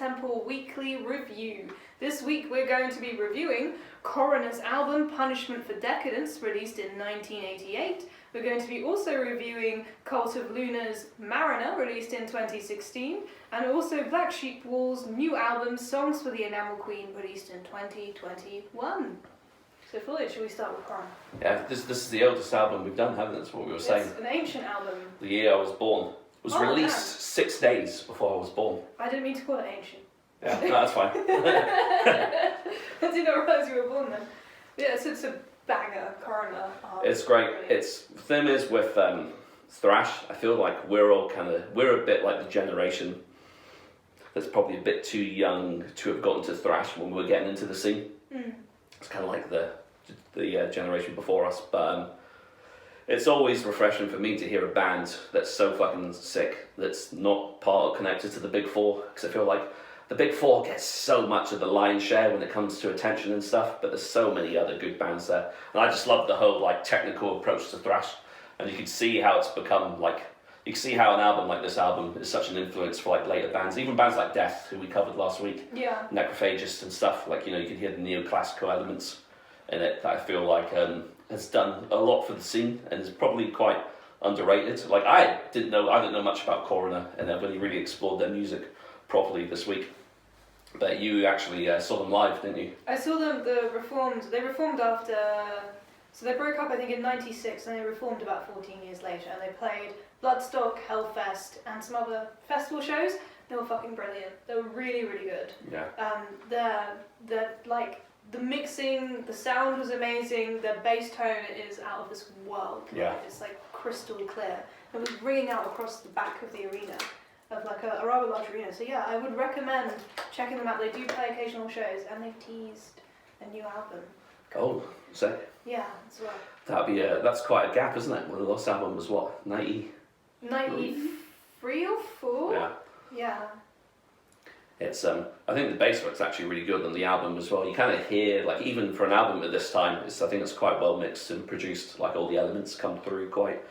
Temple Weekly Review. This week we're going to be reviewing Coroner's album Punishment for Decadence, released in 1988. We're going to be also reviewing Cult of Luna's Mariner, released in 2016, and also Black Sheep Wall's new album Songs for the Enamel Queen, released in 2021. So Floyd, should we start with Coroner? Yeah, this is the oldest album we've done, haven't it? That's what we were saying. It's an ancient album. The year I was born. It was released 6 days before I was born. I didn't mean to call it ancient. Yeah, no, that's fine. I did not realise you were born then. Yeah, it's a banger, Coroner. It's great. Brilliant. It's the thing is with thrash, I feel like we're a bit like the generation that's probably a bit too young to have gotten to thrash when we were getting into the scene. It's kind of like the generation before us, but it's always refreshing for me to hear a band that's so fucking sick that's not part or connected to the big four, because I feel like the big four gets so much of the lion's share when it comes to attention and stuff, but there's so many other good bands there, and I just love the whole like technical approach to thrash, and you can see how it's become like, you can see how an album like this album is such an influence for like later bands, even bands like Death, who we covered last week, Necrophagist and stuff, like, you know, you can hear the neoclassical elements in it that I feel like has done a lot for the scene and is probably quite underrated. Like I didn't know much about Coroner, and then when you really explored their music properly this week. But you actually saw them live, didn't you? I saw them. They reformed after. So they broke up, I think, in '96, and they reformed about 14 years later. And they played Bloodstock, Hellfest, and some other festival shows. They were fucking brilliant. They were really, really good. Yeah. They're like. The mixing, the sound was amazing, the bass tone is out of this world. Yeah. It's like crystal clear. It was ringing out across the back of the arena, of like a rather large arena. So yeah, I would recommend checking them out. They do play occasional shows, and they've teased a new album. Oh, sick. Yeah, as well. That'd be that's quite a gap, isn't it? Well, the last album was what, 90? 93 or 4? Yeah. Yeah. It's I think the bass work's actually really good on the album as well. You kind of hear, like, even for an album at this time, I think it's quite well mixed and produced. Like all the elements come through quite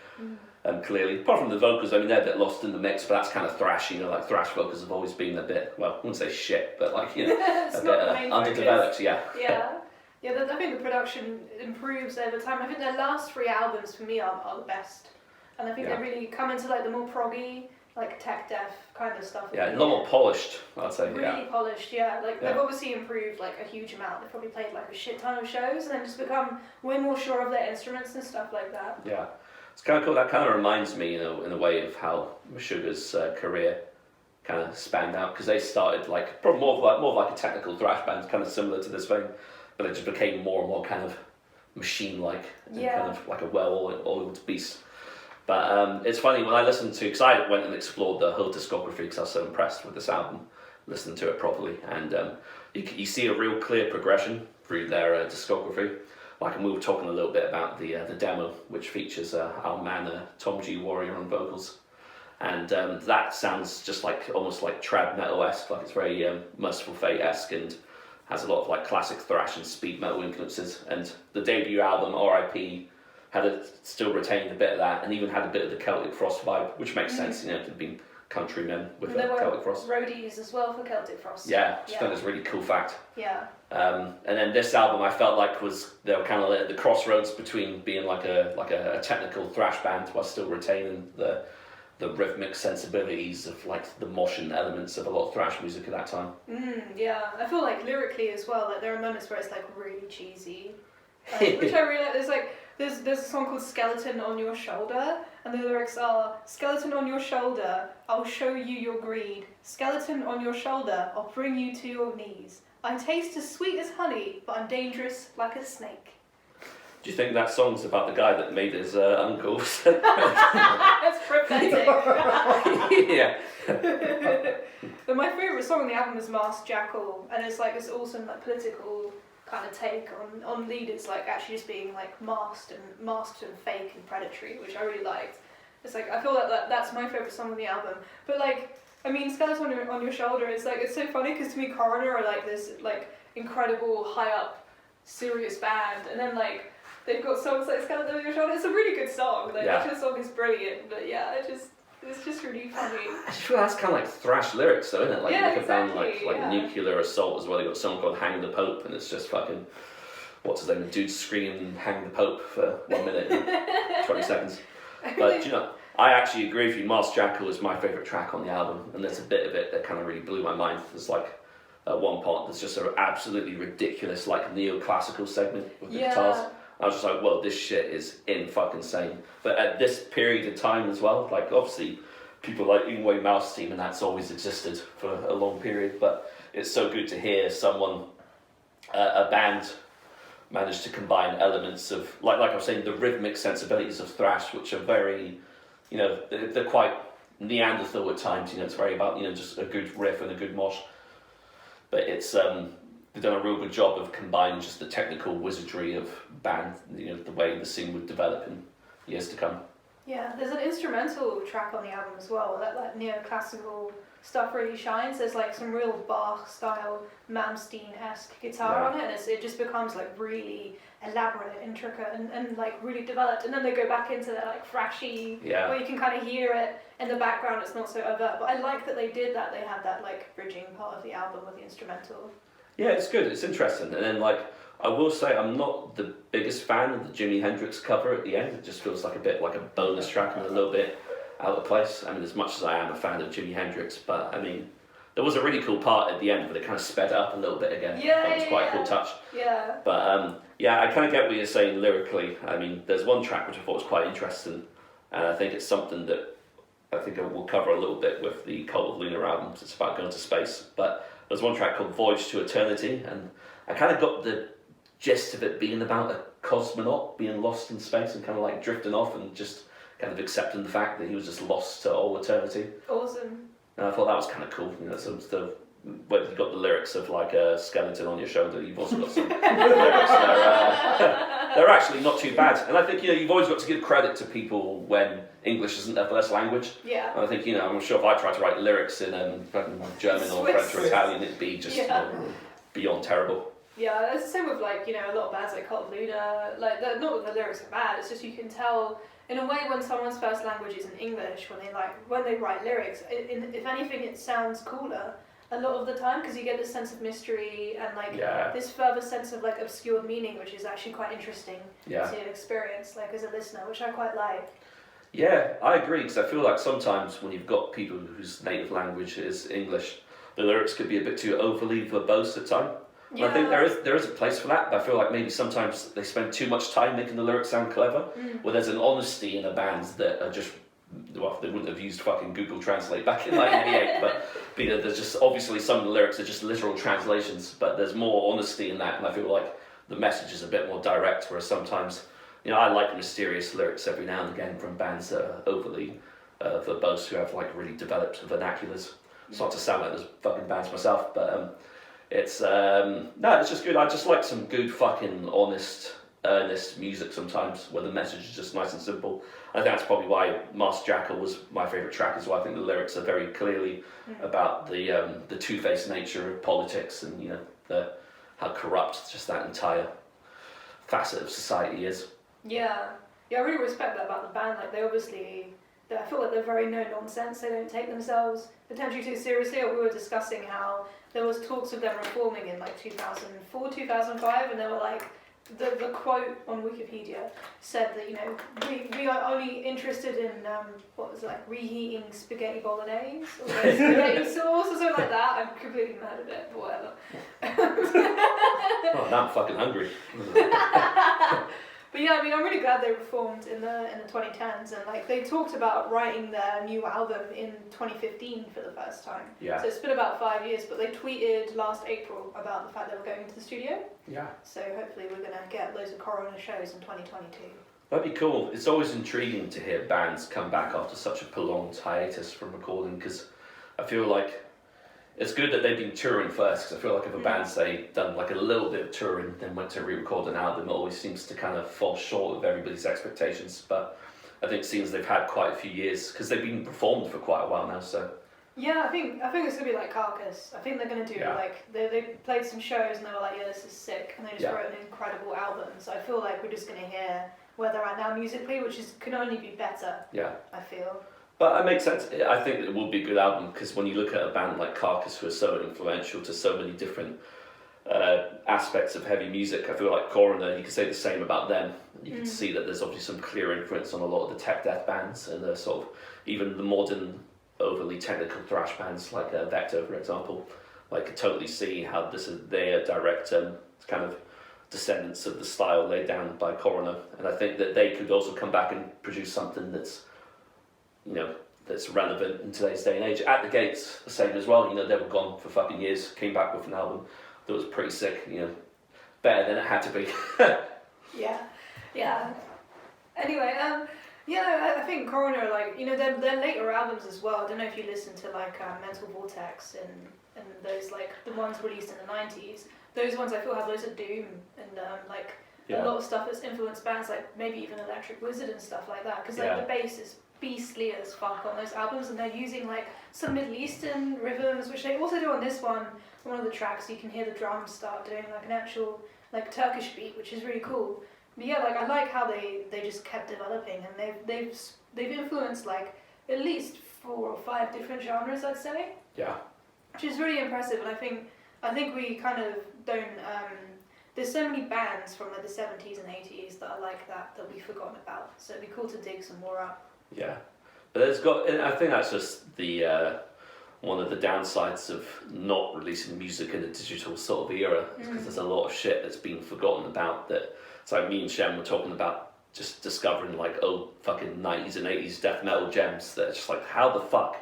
clearly. Apart from the vocals, I mean, they're a bit lost in the mix, but that's kind of thrash. You know, like thrash vocals have always been a bit, well, I wouldn't say shit, but like, you know, a bit underdeveloped. Yeah. Yeah. Yeah, I think the production improves over time. I think their last 3 albums for me are the best, and I think they really come into like the more proggy, like tech death kind of stuff. Yeah, a lot more polished, I'd say. Really polished, yeah. Like they've obviously improved like a huge amount. They've probably played like a shit ton of shows and then just become way more sure of their instruments and stuff like that. Yeah, it's kind of cool. That kind of reminds me, you know, in a way of how Meshuggah's career kind of spanned out, because they started like probably more of like a technical thrash band, kind of similar to this thing, but it just became more and more kind of machine-like, and kind of like a well-oiled beast. But it's funny, when I listened to, because I went and explored the whole discography because I was so impressed with this album, listening to it properly, and you see a real clear progression through their discography. Like, and we were talking a little bit about the demo, which features our man Tom G. Warrior on vocals, and that sounds just like almost like trad metal-esque, like it's very Merciful Fate-esque, and has a lot of like classic thrash and speed metal influences. And the debut album, R.I.P., still retained a bit of that, and even had a bit of the Celtic Frost vibe, which makes sense, you know, to be countrymen with Celtic Frost. Roadies as well for Celtic Frost. Yeah, just thought it was a really cool fact. Yeah. And then this album, I felt like they were kind of at the crossroads between being like a technical thrash band while still retaining the rhythmic sensibilities of like the motion elements of a lot of thrash music at that time. Yeah, I feel like lyrically as well, like there are moments where it's like really cheesy, which I really like. There's a song called Skeleton on Your Shoulder, and the lyrics are, skeleton on your shoulder, I'll show you your greed. Skeleton on your shoulder, I'll bring you to your knees. I taste as sweet as honey, but I'm dangerous like a snake. Do you think that song's about the guy that made his uncle? That's prophetic. Yeah. But my favourite song on the album is Masked Jackal, and it's like this awesome like political kind of take on leaders like actually just being like masked and fake and predatory, which I really liked. It's like I feel like that's my favourite song on the album. But like, I mean, Skeleton on Your Shoulder is like, it's so funny because to me Coroner are like this like incredible high up serious band, and then like they've got songs like Skeleton on Your Shoulder. It's a really good song. Like, the song is brilliant, but yeah, It's just really funny. I just feel that's kind of like thrash lyrics, though, isn't it? Like, Yeah, you look at exactly, band like Nuclear Assault as well. They got someone called Hang the Pope, and it's just fucking, what's his name? The dude screaming Hang the Pope for 1 minute and 20 seconds. But do you know, I actually agree with you. Masked Jackal is my favourite track on the album, and there's a bit of it that kind of really blew my mind. There's like at one part there's just an absolutely ridiculous like neoclassical segment with the guitars. I was just like, well, this shit is insane. But at this period of time as well, like obviously people like Yngwie Malmsteen and that's always existed for a long period, but it's so good to hear someone, a band, manage to combine elements of, like I was saying, the rhythmic sensibilities of thrash, which are very, you know, they're quite Neanderthal at times, you know, it's very about, you know, just a good riff and a good mosh. But it's, they've done a real good job of combining just the technical wizardry of band, you know, the way the scene would develop in years to come. Yeah, there's an instrumental track on the album as well, that like neoclassical stuff really shines. There's like some real Bach style Malmsteen-esque guitar on it, and it just becomes like really elaborate, intricate, and like really developed. And then they go back into that like thrashy, where you can kind of hear it in the background. It's not so overt, but I like that they did that. They had that like bridging part of the album with the instrumental. Yeah, it's good. It's interesting. And then like I will say, I'm not the biggest fan of the Jimi Hendrix cover at the end. It just feels like a bit like a bonus track and a little bit out of place. I mean, as much as I am a fan of Jimi Hendrix, but I mean, there was a really cool part at the end where they kind of sped up a little bit again. That was quite a cool touch. Yeah. But yeah, I kind of get what you're saying lyrically. I mean, there's one track which I thought was quite interesting, and I think it's something that I think we'll cover a little bit with the Cult of Lunar album. It's about going to space, but there's one track called Voyage to Eternity, and I kind of got the gist of it being about a cosmonaut being lost in space and kind of like drifting off and just kind of accepting the fact that he was just lost to all eternity. Awesome. And I thought that was kind of cool. You know, so whether you've got the lyrics of like a skeleton on your shoulder, you've also got some lyrics that they're actually not too bad. And I think, you know, you've always got to give credit to people when English isn't their first language. Yeah. And I think, you know, I'm sure if I tried to write lyrics in German or French or Italian, it'd be just beyond terrible. Yeah, it's the same with like, you know, a lot of bands like Cult of Luna, like not that the lyrics are bad, it's just you can tell in a way when someone's first language isn't English, when they write lyrics, if anything it sounds cooler a lot of the time because you get this sense of mystery and like this further sense of like obscured meaning, which is actually quite interesting to experience like as a listener, which I quite like. Yeah, I agree, because I feel like sometimes when you've got people whose native language is English, the lyrics could be a bit too overly verbose at times. Yeah. I think there is a place for that, but I feel like maybe sometimes they spend too much time making the lyrics sound clever, where there's an honesty in a band that are just, well, they wouldn't have used fucking Google Translate back in 1988, but you know, there's just, obviously some of the lyrics are just literal translations, but there's more honesty in that, and I feel like the message is a bit more direct, whereas sometimes, you know, I like mysterious lyrics every now and again from bands that are overly verbose, who have like really developed vernaculars. It's not to sound like those fucking bands myself, but it's it's just good. I just like some good fucking honest, earnest music sometimes, where the message is just nice and simple. I think that's probably why Masked Jackal was my favourite track as well. I think the lyrics are very clearly about the two-faced nature of politics and, you know, how corrupt just that entire facet of society is. Yeah, I really respect that about the band. Like, I feel like they're very no-nonsense. They don't take themselves potentially too seriously. Or we were discussing how there was talks of them reforming in like 2004, 2005, and they were like, the quote on Wikipedia said that, you know, we are only interested in reheating spaghetti bolognese or spaghetti sauce or something like that. I've completely murdered it, but whatever. Oh, now I'm fucking hungry. But yeah, I mean, I'm really glad they reformed in the 2010s, and like they talked about writing their new album in 2015 for the first time. Yeah. So it's been about 5 years, but they tweeted last April about the fact they were going to the studio. Yeah. So hopefully we're gonna get loads of Coroner shows in 2022. That'd be cool. It's always intriguing to hear bands come back after such a prolonged hiatus from recording, because I feel like it's good that they've been touring first, because I feel like if a band, say, done like a little bit of touring, then went to re-record an album, it always seems to kind of fall short of everybody's expectations. But I think seeing as they've had quite a few years, because they've been performed for quite a while now, so. Yeah, I think it's going to be like Carcass. I think they're going to do like, they played some shows and they were like, yeah, this is sick, and they just wrote an incredible album. So I feel like we're just going to hear where they're at now musically, which can only be better, I feel. But it makes sense. I think it will be a good album because when you look at a band like Carcass, who are so influential to so many different aspects of heavy music, I feel like Coroner, you can say the same about them. You can see that there's obviously some clear influence on a lot of the tech death bands and the sort of even the modern, overly technical thrash bands like Vector, for example. Like, could totally see how they are direct kind of descendants of the style laid down by Coroner, and I think that they could also come back and produce something that's, that's relevant in today's day and age. At the Gates, the same as well. They were gone for fucking years, came back with an album that was pretty sick. Better than it had to be. yeah. Anyway, I think Coroner, their later albums as well. I don't know if you listen to Mental Vortex and those the ones released in the 90s. Those ones I feel have loads of doom and a lot of stuff that's influenced bands like maybe even Electric Wizard and stuff like that. Because the bass is beastly as fuck on those albums, and they're using some Middle Eastern rhythms, which they also do on this one. One of the tracks you can hear the drums start doing an actual Turkish beat, which is really cool. But I like how they just kept developing, and they've influenced at least 4 or 5 different genres, I'd say. Yeah. Which is really impressive, and I think we kind of don't. There's so many bands from the 70s and 80s that are like that we've forgotten about. So it'd be cool to dig some more up. Yeah, but I think that's just the one of the downsides of not releasing music in a digital sort of era, because there's a lot of shit that's been forgotten about. That it's like me and Shem were talking about, just discovering old fucking 90s and 80s death metal gems that are just how the fuck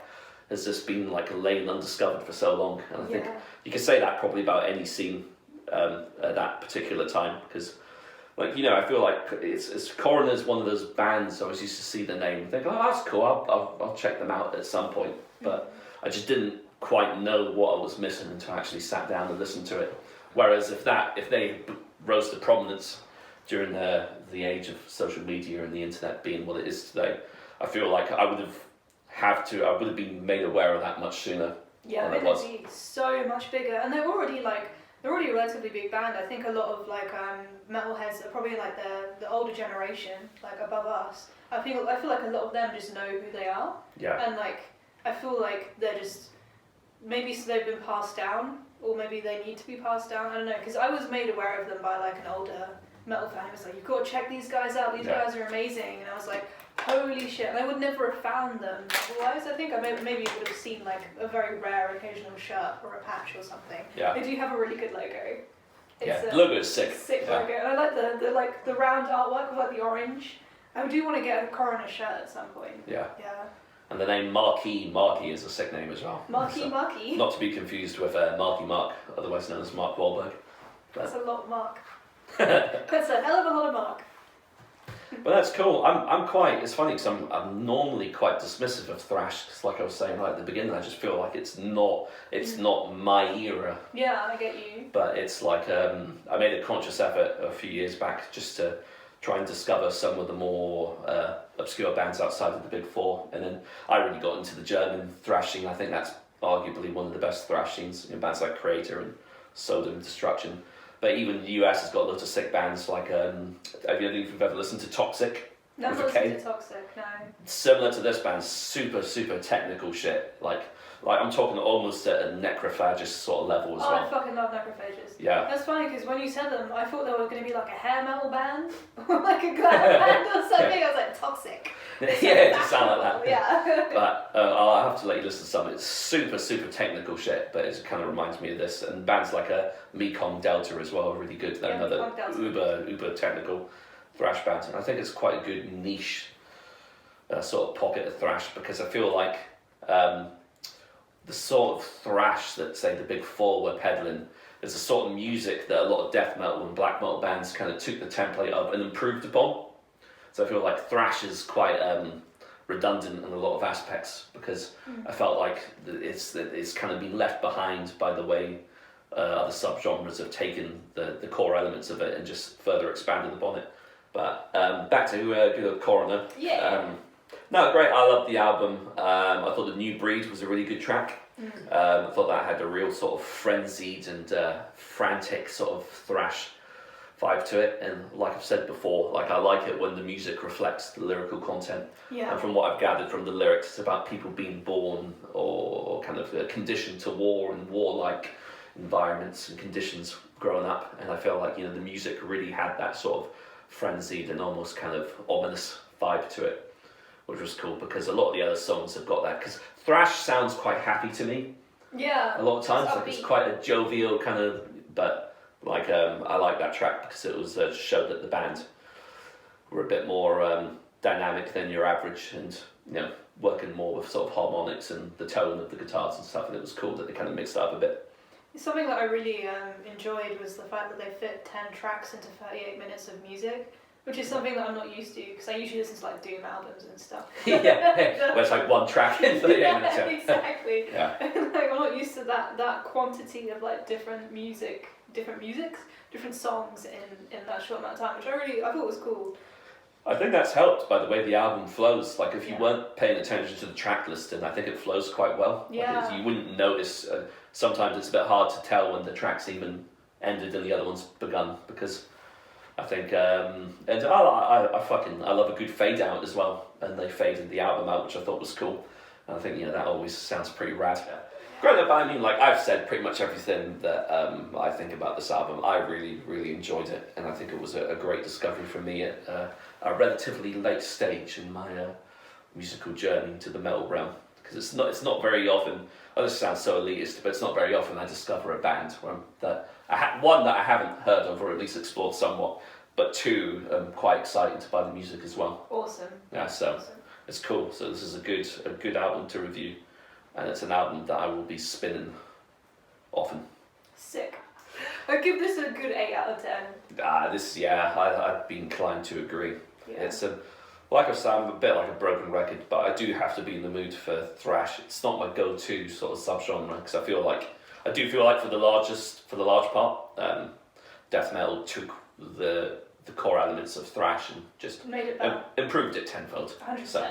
has this been laying undiscovered for so long? And I think you could say that probably about any scene at that particular time, because I feel like it's Coroner's one of those bands I always used to see the name and think, oh, that's cool, I'll check them out at some point, but I just didn't quite know what I was missing until I actually sat down and listened to it. Whereas if they rose to prominence during the age of social media and the internet being what it is today, I feel like I would have been made aware of that much sooner. Yeah, they'd be so much bigger, and they're already a relatively big band. I think a lot of metalheads are probably the older generation, above us. I feel like a lot of them just know who they are. Yeah. And I feel like they're just maybe they've been passed down, or maybe they need to be passed down. I don't know, because I was made aware of them by an older metal fan who was like, you've got to check these guys out. These guys are amazing, and I was like, holy shit. And I would never have found them otherwise. I think I maybe would have seen a very rare occasional shirt or a patch or something. Yeah. They do have a really good logo. The logo is sick. Sick logo. And I like the round artwork with the orange. I do want to get a Coroner shirt at some point. Yeah. Yeah. And the name Marky is a sick name as well. Marky. Not to be confused with Marky Mark, otherwise known as Mark Wahlberg. That's a lot of Mark. That's a hell of a lot of Mark. But that's cool. It's funny because I'm normally quite dismissive of thrash. Cause like I was saying right at the beginning, I just feel like it's not my era. Yeah, I get you. But it's I made a conscious effort a few years back just to try and discover some of the more obscure bands outside of the big four, and then I really got into the German thrash scene. I think that's arguably one of the best thrash scenes in bands like Creator and Sodom Destruction. But even the US has got lots of sick bands if you've ever listened to Toxic? No, I've listened to Toxic, no. Similar to this band, super, super technical shit. I'm talking almost at a necrophagist sort of level as well. I fucking love necrophages. Yeah. That's funny because when you said them, I thought they were going to be a hair metal band or a glam band or something. Yeah. I was like, Toxic. It just sounded like that. Yeah. But I'll have to let you listen to some. It's super, super technical shit, but it kind of reminds me of this. And bands like Mekong Delta as well are really good. They're another uber technical thrash band. And I think it's quite a good niche sort of pocket of thrash, because I feel like the sort of thrash that, say, the big four were peddling is the sort of music that a lot of death metal and black metal bands kind of took the template of and improved upon. So I feel like thrash is quite redundant in a lot of aspects, because I felt like it's kind of been left behind by the way other subgenres have taken the core elements of it and just further expanded upon it. But back to good old Coroner. Yeah. No, great. I loved the album. I thought The New Breed was a really good track. I thought that had a real sort of frenzied and frantic sort of thrash vibe to it, and like I've said before, like I like it when the music reflects the lyrical content. Yeah. And from what I've gathered from the lyrics, it's about people being born or kind of conditioned to war and warlike environments and conditions growing up. And I feel like, you know, the music really had that sort of frenzied and almost kind of ominous vibe to it, which was cool because a lot of the other songs have got that. Because thrash sounds quite happy to me. Yeah. A lot of times, like it's quite a jovial kind of, but like I like that track because it was showed that the band were a bit more dynamic than your average, and you know, working more with sort of harmonics and the tone of the guitars and stuff. And it was cool that they kind of mixed it up a bit. Something that I really enjoyed was the fact that they fit 10 tracks into 38 minutes of music, which is something that I'm not used to because I usually listen to like Doom albums and stuff. Yeah, where it's like one track in 38 minutes. Yeah, exactly. Yeah. Like, I'm not used to that quantity of like different songs in that short amount of time, which I thought was cool. I think that's helped by the way the album flows. Like if you weren't paying attention to the track listing, I think it flows quite well. Yeah. Like, you wouldn't notice. Sometimes it's a bit hard to tell when the track's even ended and the other one's begun, because I think and I love a good fade out as well, and they faded the album out, which I thought was cool. And I think, you know, that always sounds pretty rad. Granted, but I mean, like I've said pretty much everything that I think about this album. I really enjoyed it, and I think it was a great discovery for me at a relatively late stage in my musical journey to the metal realm. Because it's not very often. Oh, this sounds so elitist, but it's not very often I discover a band that I haven't heard of or at least explored somewhat, but two, I'm quite excited by the music as well. Awesome. Yeah, so awesome. It's cool. So this is a good album to review. And it's an album that I will be spinning often. Sick. I'd give this a good 8 out of 10. I'd be inclined to agree. Yeah. It's like I said, I'm a bit like a broken record, but I do have to be in the mood for thrash. It's not my go-to sort of subgenre, because I feel like for the large part, death metal took the core elements of thrash and just made it better. Improved it tenfold. 100%. So,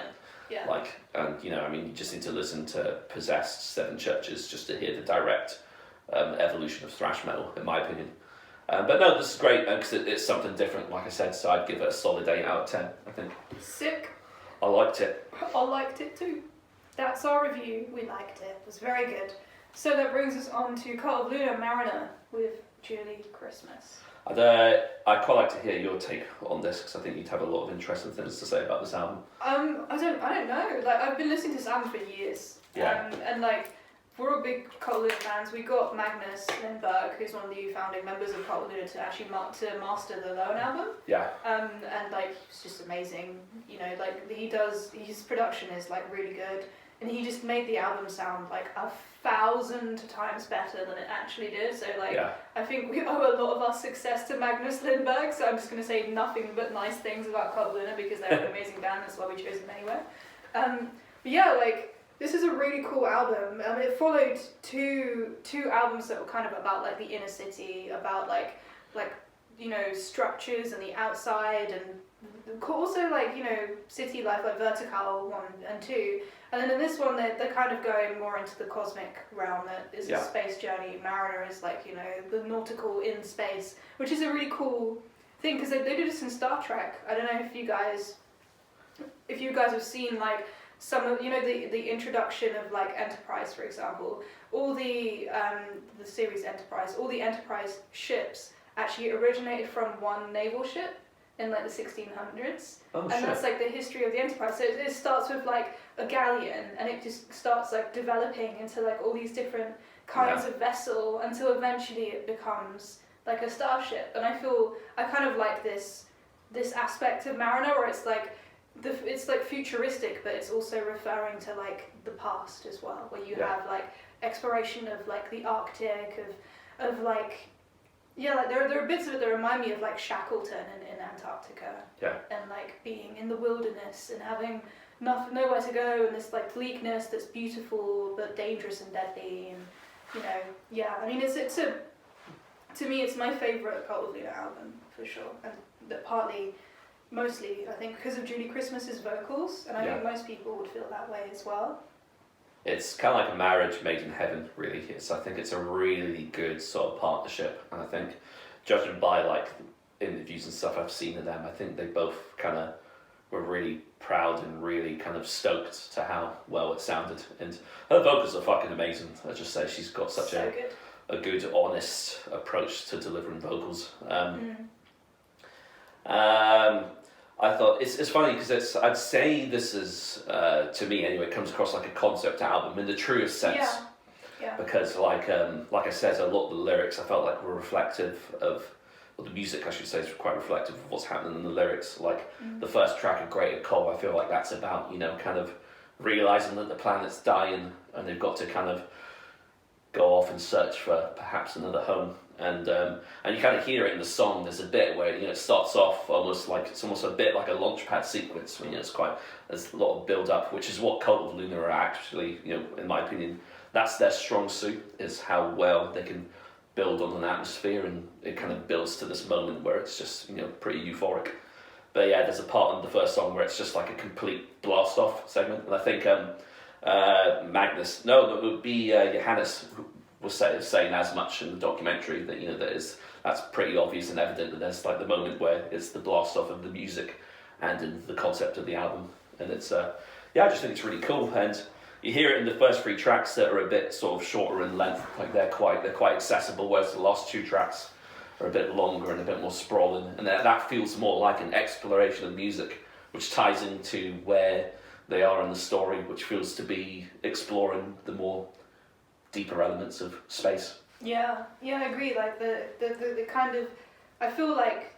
yeah. like, and you know, I mean, you just need to listen to Possessed, Seven Churches just to hear the direct evolution of thrash metal, in my opinion. But no, this is great because it's something different, like I said, so I'd give it a solid 8 out of 10, I think. Sick. I liked it. I liked it too. That's our review. We liked it. It was very good. So that brings us on to Cult of Luna Mariner with Julie Christmas. I'd quite like to hear your take on this because I think you'd have a lot of interesting things to say about this album. I don't know. Like, I've been listening to this album for years. Yeah. And like, we're all big Cult of Luna fans. We got Magnus Lindberg, who's one of the founding members of Cult of Luna, to actually master the Lowen album. Yeah. And like, it's just amazing. You know, like his production is like really good, and he just made the album sound like 1,000 times better than it actually did. So like, I think we owe a lot of our success to Magnus Lindberg. So I'm just gonna say nothing but nice things about Cult of Luna because they're an amazing band. That's why we chose them anyway. But yeah, like, this is a really cool album. It followed two albums that were kind of about like the inner city, about like you know, structures and the outside, and also like, you know, city life, like Vertical 1 and 2. And then in this one, they're kind of going more into the cosmic realm. That is a space journey. Mariner is like, you know, the nautical in space, which is a really cool thing because they did this in Star Trek. I don't know if you guys have seen like some of, you know, the introduction of like Enterprise, for example. All the series Enterprise, all the Enterprise ships actually originated from one naval ship in like the 1600s. Oh, and shit. That's like the history of the Enterprise. So it starts with like a galleon, and it just starts like developing into like all these different kinds of vessel until eventually it becomes like a starship. And I kind of like this aspect of Mariner where it's like futuristic, but it's also referring to like the past as well, where you have like exploration of like the Arctic, of like, like there are bits of it that remind me of like Shackleton in Antarctica, and like being in the wilderness and having nowhere to go, and this like bleakness that's beautiful but dangerous and deadly, and you know, I mean, to me it's my favourite Cult of Luna album for sure, and that mostly, I think, because of Julie Christmas's vocals, and I think most people would feel that way as well. It's kind of like a marriage made in heaven, really. I think it's a really good sort of partnership, and I think, judging by like interviews and stuff I've seen of them, I think they both kind of were really proud and really kind of stoked to how well it sounded. And her vocals are fucking amazing. I just say she's got such a good, honest approach to delivering vocals. I thought it's funny because I'd say this is to me anyway, it comes across like a concept album in the truest sense. Yeah. Because like I said, a lot of the lyrics I felt like were reflective of, well, the music I should say is quite reflective of what's happening in the lyrics. Like the first track of Greater Coal, I feel like that's about, you know, kind of realising that the planet's dying and they've got to kind of go off and search for perhaps another home. And you kind of hear it in the song. There's a bit where, you know, it starts off almost like, it's almost a bit like a launchpad sequence. You know, there's a lot of build up, which is what Cult of Luna are actually, you know, in my opinion, that's their strong suit, is how well they can build on an atmosphere, and it kind of builds to this moment where it's just, you know, pretty euphoric. But yeah, there's a part in the first song where it's just like a complete blast off segment, and I think it would be Johannes who was saying as much in the documentary, that, you know, that's pretty obvious and evident that there's like the moment where it's the blast off of the music and in the concept of the album, and it's I just think it's really cool. And you hear it in the first 3 tracks that are a bit sort of shorter in length, like they're quite accessible, whereas the last 2 tracks are a bit longer and a bit more sprawling, and that feels more like an exploration of music, which ties into where they are in the story, which feels to be exploring the more deeper elements of space. Yeah, I agree. Like the kind of, I feel like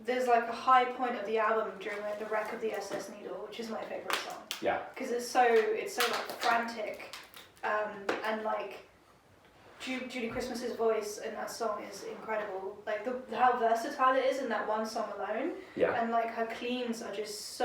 there's like a high point of the album during like the wreck of the SS Needle, which is my favourite song. Yeah. Because it's so like frantic, and like Judy Christmas's voice in that song is incredible. Like how versatile it is in that one song alone. Yeah. And like her cleans are just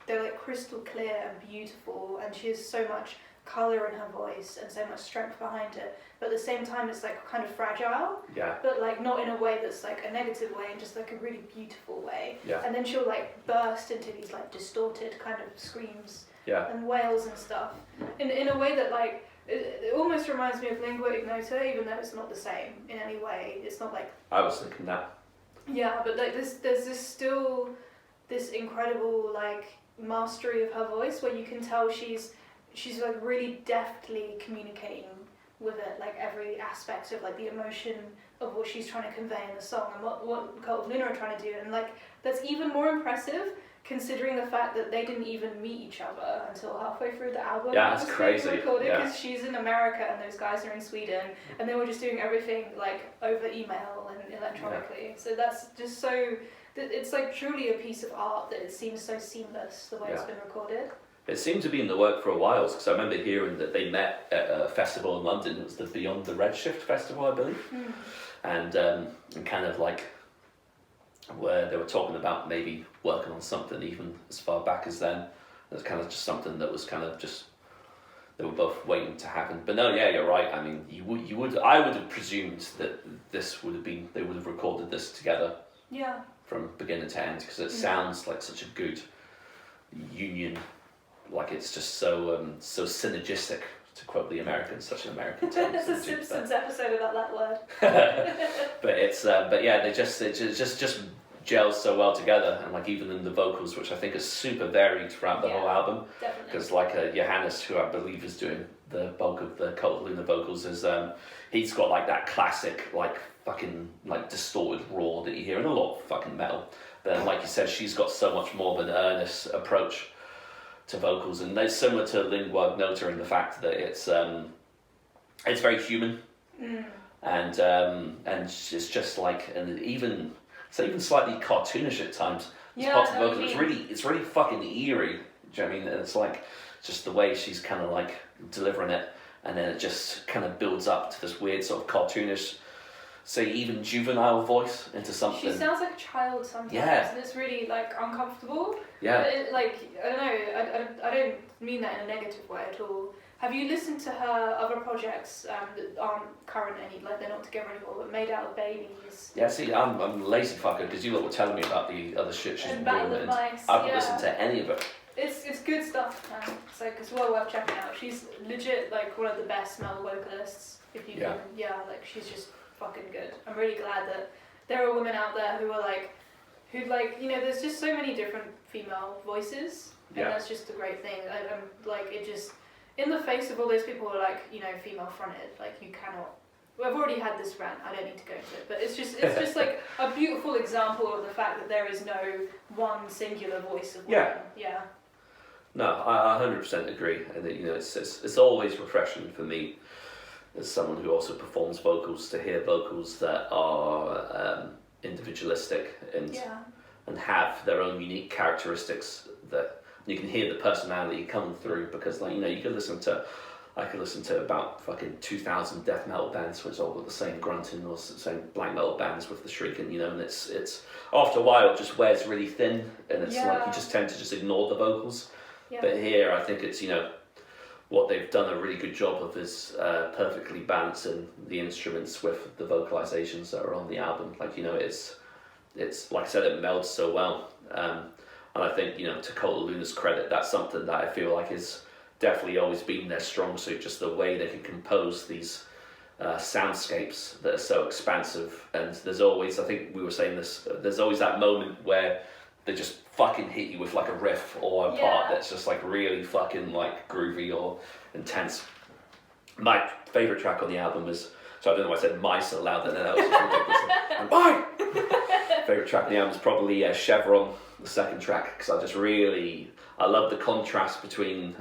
they're like crystal clear and beautiful, and she has so much colour in her voice and so much strength behind it, but at the same time it's like kind of fragile, but like not in a way that's like a negative way, in just like a really beautiful way. And then she'll like burst into these like distorted kind of screams and wails and stuff in a way that like it almost reminds me of Lingua Ignota, even though it's not the same in any way. It's not like, I was thinking that. Yeah, but like there's this incredible like mastery of her voice where you can tell she's like really deftly communicating with it, like every aspect of like the emotion of what she's trying to convey in the song and what Cult of Luna are trying to do. And like that's even more impressive considering the fact that they didn't even meet each other until halfway through the album. Yeah, that's crazy. Because she's in America and those guys are in Sweden, and they were just doing everything like over email and electronically. So that's just so, it's like truly a piece of art that it seems so seamless the way it's been recorded. It seemed to be in the work for a while, because I remember hearing that they met at a festival in London. It was the Beyond the Redshift festival, I believe. And kind of like where they were talking about maybe working on something even as far back as then. It was kind of just something that was kind of just, they were both waiting to happen. But no, yeah, you're right. I mean, I would have presumed that this would have been, they would have recorded this together. Yeah. From beginning to end, because it sounds like such a good union. Like it's just so synergistic, to quote the Americans, such an American term. There's a Simpsons episode about that word. But yeah, it just gels so well together, and like even in the vocals, which I think is super varied throughout the whole album. Definitely. Because like Johannes, who I believe is doing the bulk of the Cult of Luna vocals, is he's got like that classic like fucking like distorted raw that you hear in a lot of fucking metal. But then, like you said, she's got so much more of an earnest approach to vocals, and they're similar to Lingua Ignota in the fact that it's very human, and it's just like, and even slightly cartoonish at times. Parts of the vocal, it's really fucking eerie. Do you know what I mean? And it's like just the way she's kind of like delivering it, and then it just kind of builds up to this weird sort of cartoonish, say even juvenile voice into something. She sounds like a child sometimes, and it's really like uncomfortable. Yeah. Like I don't know, I don't mean that in a negative way at all. Have you listened to her other projects that aren't current like they're not together anymore, but Made Out of Babies? Yeah, see, I'm a lazy fucker because you lot were telling me about the other shit she's been doing, and I haven't listened to any of it. It's good stuff, man. It's like, it's well worth checking out. She's legit like one of the best male vocalists. If you can, like she's just fucking good. I'm really glad that there are women out there who are like, there's just so many different female voices, and that's just the great thing. It just, in the face of all those people who are like, female fronted, like you cannot. I've already had this rant. I don't need to go into it, but it's just like a beautiful example of the fact that there is no one singular voice of women. Yeah. No, I 100% agree, and that it's always refreshing for me as someone who also performs vocals to hear vocals that are individualistic and have their own unique characteristics that you can hear the personality coming through, because you could listen to. I could listen to about fucking 2,000 death metal bands which all got the same grunting or the same black metal bands with the shrieking, and it's after a while it just wears really thin, and it's like you just tend to just ignore the vocals. Yeah. But here I think it's what they've done a really good job of is perfectly balancing the instruments with the vocalizations that are on the album. It's like I said, it melds so well, and I think to Cult of Luna's credit, that's something that I feel like is definitely always been their strong suit, just the way they can compose these soundscapes that are so expansive. And there's always, I think we were saying this, there's always that moment where they just fucking hit you with like a riff or a part that's just like really fucking like groovy or intense. My favourite track on the album is, so I don't know why I said my so loud, and then that was just ridiculous. My favourite track on the album is probably Chevron, the second track, because I love the contrast between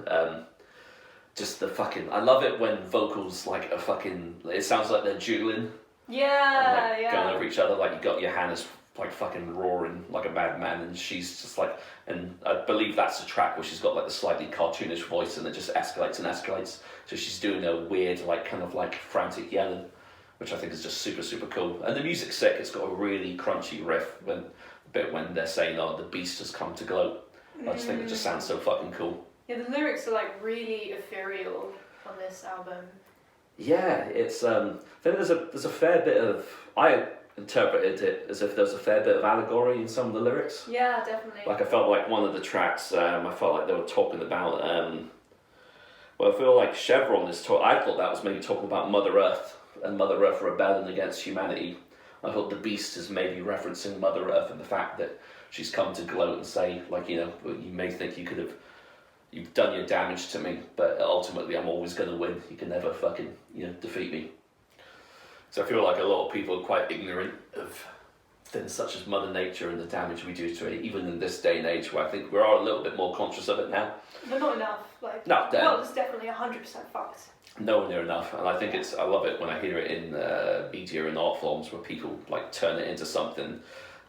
just the fucking. I love it when vocals like are fucking. It sounds like they're dueling. Yeah, and, going over each other. Like you got Johannes like fucking roaring like a madman, and she's just like. And I believe that's the track where she's got like the slightly cartoonish voice, and it just escalates and escalates. So she's doing a weird like kind of like frantic yelling, which I think is just super super cool. And the music's sick. It's got a really crunchy riff when they're saying, "Oh, the beast has come to gloat." I just think it just sounds so fucking cool. Yeah, the lyrics are like really ethereal on this album. Yeah, it's I think there's a fair bit of, I interpreted it as if there's a fair bit of allegory in some of the lyrics. Yeah, definitely. Like I felt like one of the tracks, I felt like they were talking about well, I feel like Chevron I thought that was maybe talking about Mother Earth and Mother Earth rebelling against humanity. I thought the beast is maybe referencing Mother Earth and the fact that she's come to gloat and say, like, you may think you've done your damage to me, but ultimately I'm always going to win. You can never fucking, defeat me. So I feel like a lot of people are quite ignorant of things such as Mother Nature and the damage we do to it, even in this day and age, where I think we are a little bit more conscious of it now. But not enough. No, it's definitely 100% fucked. Nowhere near enough, and I think I love it when I hear it in media and art forms where people like turn it into something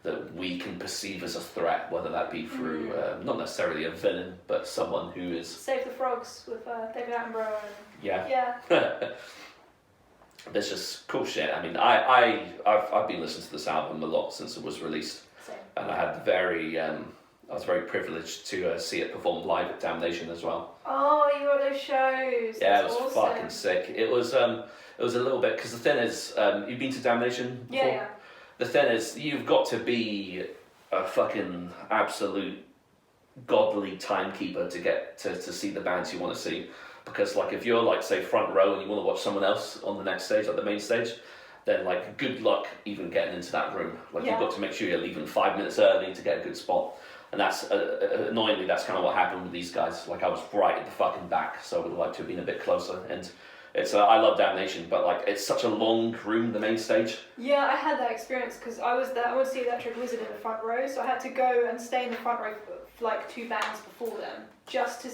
that we can perceive as a threat, whether that be through not necessarily a villain, but someone who is Save the Frogs with David Attenborough. Yeah. There's just cool shit. I mean, I've been listening to this album a lot since it was released. Same. And I was very privileged to see it performed live at Damnation as well. Oh, you were at those shows. Yeah, That's it was awesome. fucking sick. It was a little bit, because the thing is, you've been to Damnation before? Yeah. The thing is, you've got to be a fucking absolute godly timekeeper to get to see the bands you want to see. Because like if you're like say front row and you want to watch someone else on the next stage, like the main stage, then like good luck even getting into that room. Like you've got to make sure you're leaving 5 minutes early to get a good spot. And that's annoyingly, that's kind of what happened with these guys. Like I was right at the fucking back, so I would like to have been a bit closer. And it's I love Damnation, but like it's such a long room, the main stage. Yeah, I had that experience because I was there. I went to see Electric Wizard in the front row, so I had to go and stay in the front row for like 2 bands before them, just to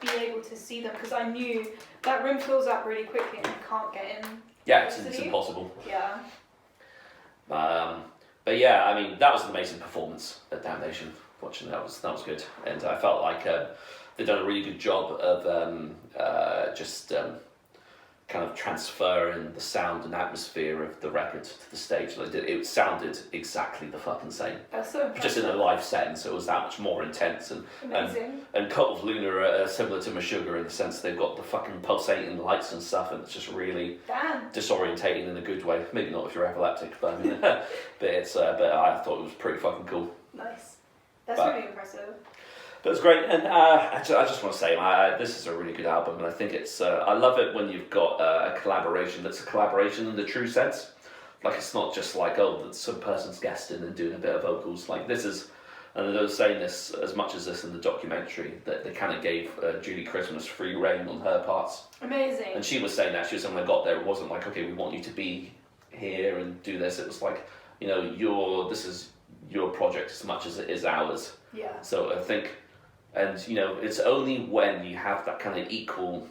be able to see them, because I knew that room fills up really quickly and you can't get in. Yeah, it's impossible. Yeah. But yeah, I mean that was an amazing performance at Damnation. Watching that was good, and I felt like they've done a really good job of just kind of transferring the sound and atmosphere of the record to the stage. Like it sounded exactly the fucking same. That's so impressive. Just in a live setting, so it was that much more intense. And amazing. And Cult of Luna are similar to Meshuggah in the sense they've got the fucking pulsating lights and stuff, and it's just really disorientating in a good way. Maybe not if you're epileptic, but I mean, but I thought it was pretty fucking cool. Nice. That's really impressive. But it's great, and I just want to say, this is a really good album, and I think it's. I love it when you've got a collaboration that's a collaboration in the true sense. like it's not just like, oh, some person's guesting and doing a bit of vocals. Like this is, and they were saying this as much as this in the documentary, that they kind of gave Julie Christmas free reign on her parts. Amazing. And she was saying that, she was saying when I got there, it wasn't like, okay, we want you to be here and do this. It was like, you know, this is your project as much as it is ours. Yeah. So I think, and you know, it's only when you have that kind of equal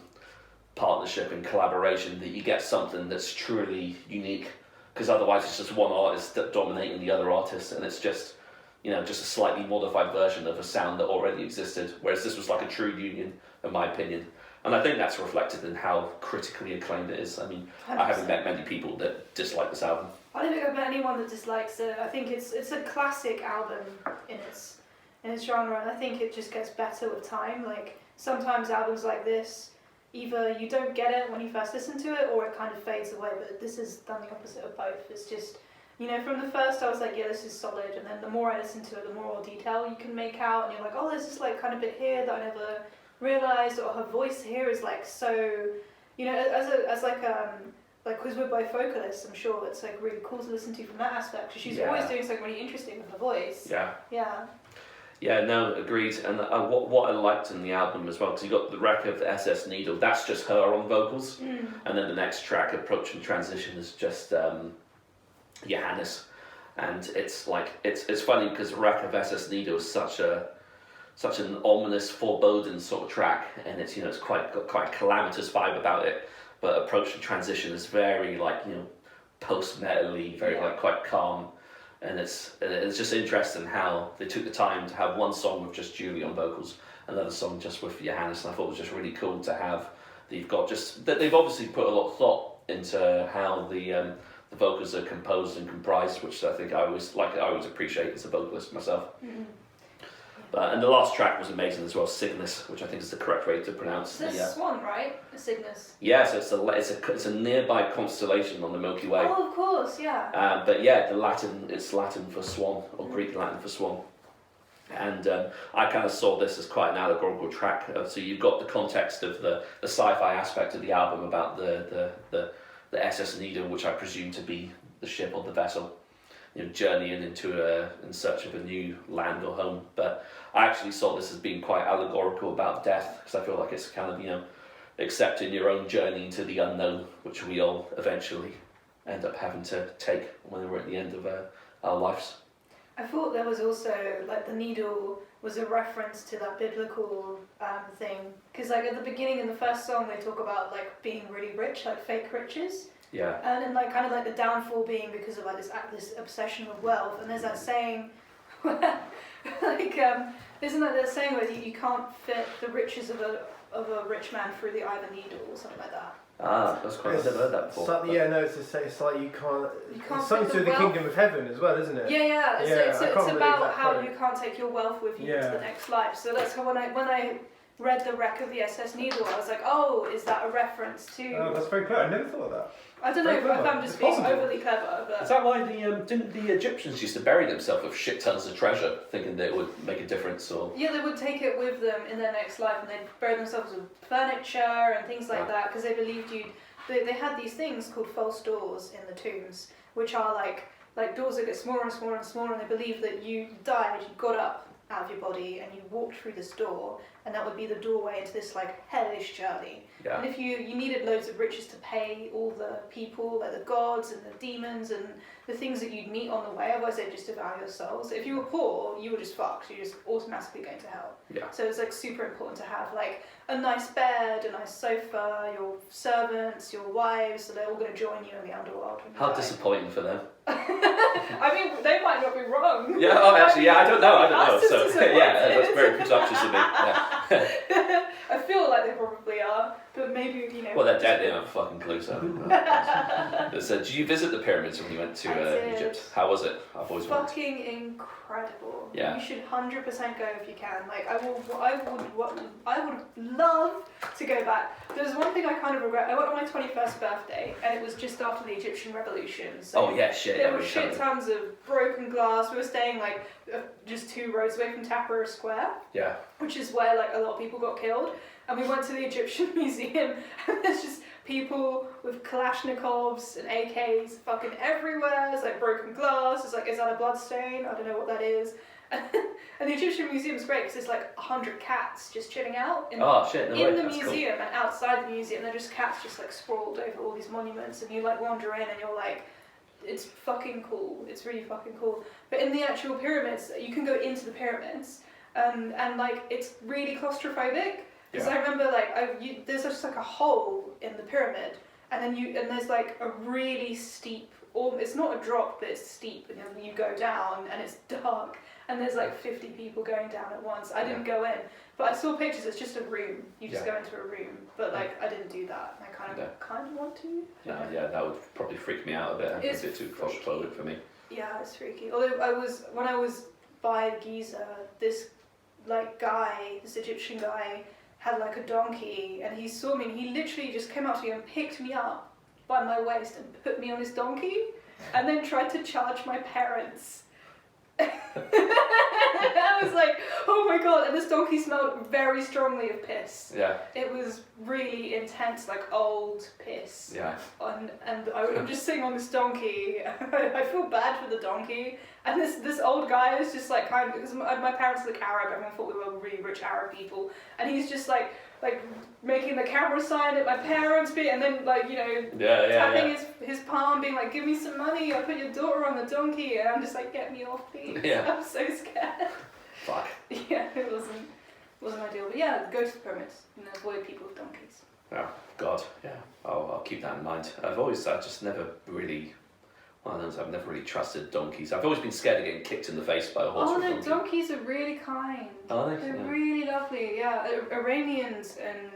partnership and collaboration that you get something that's truly unique, because otherwise it's just one artist dominating the other artist, and it's just, you know, just a slightly modified version of a sound that already existed, whereas this was like a true union, in my opinion. And I think that's reflected in how critically acclaimed it is. I mean, 100%. I haven't met many people that dislike this album. I don't think I've met anyone that dislikes it. I think it's a classic album in its genre, and I think it just gets better with time. Like, sometimes albums like this, either you don't get it when you first listen to it, or it kind of fades away, but this has done the opposite of both. It's just, you know, from the first I was like, yeah, this is solid, and then the more I listen to it, the more detail you can make out, and you're like, oh, there's this like kind of bit here that I never realised, or her voice here is like so, you know, as like because we're both vocalists, I'm sure it's like really cool to listen to from that aspect, because she's always doing something really interesting with her voice. Yeah, no, agreed. And what I liked in the album as well, because you got the wreck of the SS Needle, that's just her on vocals, and then the next track, Approach and Transition, is just Johannes, and it's like it's funny because wreck of SS Needle is such an ominous, foreboding sort of track, and it's, you know, it's got quite a calamitous vibe about it. But Approach and Transition is very like, you know, post-metal-y, very like quite calm, and it's just interesting how they took the time to have one song with just Julie on vocals, another song just with Johannes, and I thought it was just really cool to have. They've got just that they've obviously put a lot of thought into how the vocals are composed and comprised, which I think I always appreciate as a vocalist myself. And the last track was amazing as well, Cygnus, which I think is the correct way to pronounce. It's a swan, right? A Cygnus. Yeah, so it's a nearby constellation on the Milky Way. Oh, of course, yeah. But yeah, it's Latin for swan, or Greek Latin for swan. And I kind of saw this as quite an allegorical track. So you've got the context of the sci-fi aspect of the album about the SS Needle, which I presume to be the ship or the vessel, you know, journeying in search of a new land or home. But I actually saw this as being quite allegorical about death, because I feel like it's kind of, you know, accepting your own journey into the unknown, which we all eventually end up having to take when we're at the end of our lives. I thought there was also, like, the needle was a reference to that biblical thing, because like at the beginning in the first song they talk about like being really rich, like fake riches. Yeah. And then like kind of like the downfall being because of like this obsession with wealth, and there's that saying where, like isn't that the saying where you can't fit the riches of a rich man through the eye of a needle or something like that. Ah, that's quite. I've never heard that before. It's like you can't It's something to do with the kingdom of heaven as well, isn't it? Yeah. It's about how you can't take your wealth with you into the next life. So that's how when I read the wreck of the SS Needle, I was like, oh, is that a reference to? Oh, that's very clever. I never thought of that. I don't know if I'm just being overly clever, but... Is that why didn't the Egyptians used to bury themselves with shit tons of treasure, thinking that it would make a difference, or... Yeah, they would take it with them in their next life, and they'd bury themselves with furniture and things like that, because they believed they had these things called false doors in the tombs, which are like doors that get smaller and smaller and smaller, and they believed that you died, you got up out of your body, and you walked through this door, and that would be the doorway into this like hellish journey. Yeah. And if you needed loads of riches to pay all the people, like the gods and the demons and the things that you'd meet on the way, otherwise they'd just devour your souls. If you were poor, you were just fucked. You're just automatically going to hell. Yeah. So it's like super important to have like a nice bed, a nice sofa, your servants, your wives, so they're all going to join you in the underworld. How disappointing for them. I mean, they might not be wrong. Yeah, actually, I don't know. So yeah, that's very presumptuous of me. Yeah. I feel like they probably are, but maybe, Well, they're dead, they don't have a fucking clue, so... So, did you visit the pyramids when you went to Egypt? How was it? I've always wanted. Fucking incredible. Yeah. You should 100% go if you can. Like, I would love to go back. There's one thing I kind of regret. I went on my 21st birthday, and it was just after the Egyptian revolution. So shit. there were shit tons of broken glass. We were staying like just 2 roads away from Tahrir Square. Yeah. Which is where like a lot of people got killed. And we went to the Egyptian Museum, and there's just people with Kalashnikovs and AKs fucking everywhere. There's like broken glass. It's like, is that a bloodstain? I don't know what that is. And the Egyptian Museum is great because there's like 100 cats just chilling out in, Oh shit! No way. in the That's museum and outside the museum. They're just cats just like sprawled over all these monuments, and you like wander in and you're like, it's fucking cool. It's really fucking cool. But in the actual pyramids, you can go into the pyramids, and like it's really claustrophobic. Because I remember like there's just like a hole in the pyramid, and then there's like a really steep, or it's not a drop, but it's steep, and then you go down, and it's dark, and there's like 50 people going down at once. I didn't go in, but I saw pictures. It's just a room. You just go into a room, but like I didn't do that. I kind of want to. Yeah, that would probably freak me out a bit. It's a bit too claustrophobic for me. Yeah, it's freaky. Although when I was by Giza, this like guy, this Egyptian guy, had like a donkey, and he saw me, and he literally just came up to me and picked me up by my waist and put me on his donkey, and then tried to charge my parents. I was like, oh my god, and this donkey smelled very strongly of piss. Yeah. It was really intense, like old piss. Yeah. And I'm just sitting on this donkey. I feel bad for the donkey. And this old guy is just like kind of, because my parents look Arab, everyone thought we were really rich Arab people, and he's just like making the camera sign at my parents, and then like, you know, tapping his palm, being like, give me some money, I put your daughter on the donkey, and I'm just like, get me off, please. Yeah. I'm so scared. Fuck. Yeah, it wasn't ideal, but yeah, go to the pyramids and avoid people with donkeys. Oh God, yeah. I'll keep that in mind. I've just never really. One of those, I've never really trusted donkeys. I've always been scared of getting kicked in the face by a horse. Oh no, donkeys are really kind. Are they? They're really lovely, yeah. Iranians and,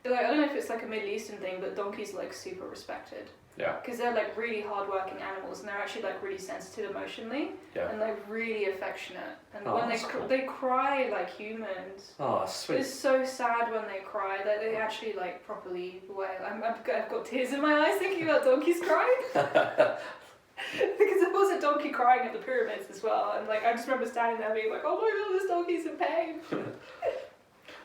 like, I don't know if it's like a Middle Eastern thing, but donkeys are like super respected. Yeah. Because they're like really hard-working animals, and they're actually like really sensitive emotionally, and like really affectionate. And when they cry like humans. Oh, that's sweet. It's so sad when they cry. Like they actually like properly wail. I've got tears in my eyes thinking about donkeys crying. Because there was a donkey crying at the pyramids as well, and like I just remember standing there being like, oh my god, this donkey's in pain.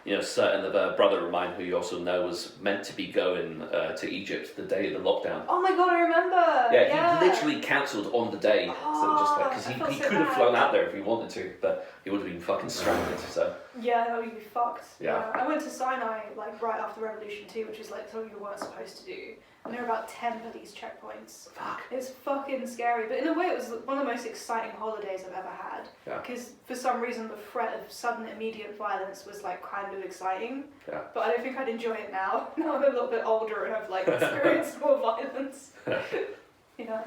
You know, certain of a brother of mine who you also know was meant to be going to Egypt the day of the lockdown. Oh my god, I remember. Yeah, he literally cancelled on the day. So just like, because he could have flown out there if he wanted to, but he would have been fucking stranded. So. Yeah, that would be fucked. Yeah. I went to Sinai like right after the revolution too, which is like something you weren't supposed to do. And there were about 10 police checkpoints. Fuck. It's fucking scary, but in a way it was one of the most exciting holidays I've ever had. Yeah. Because for some reason the threat of sudden immediate violence was like kind of exciting. Yeah. But I don't think I'd enjoy it now. Now I'm a little bit older and I've like experienced more violence. Yeah.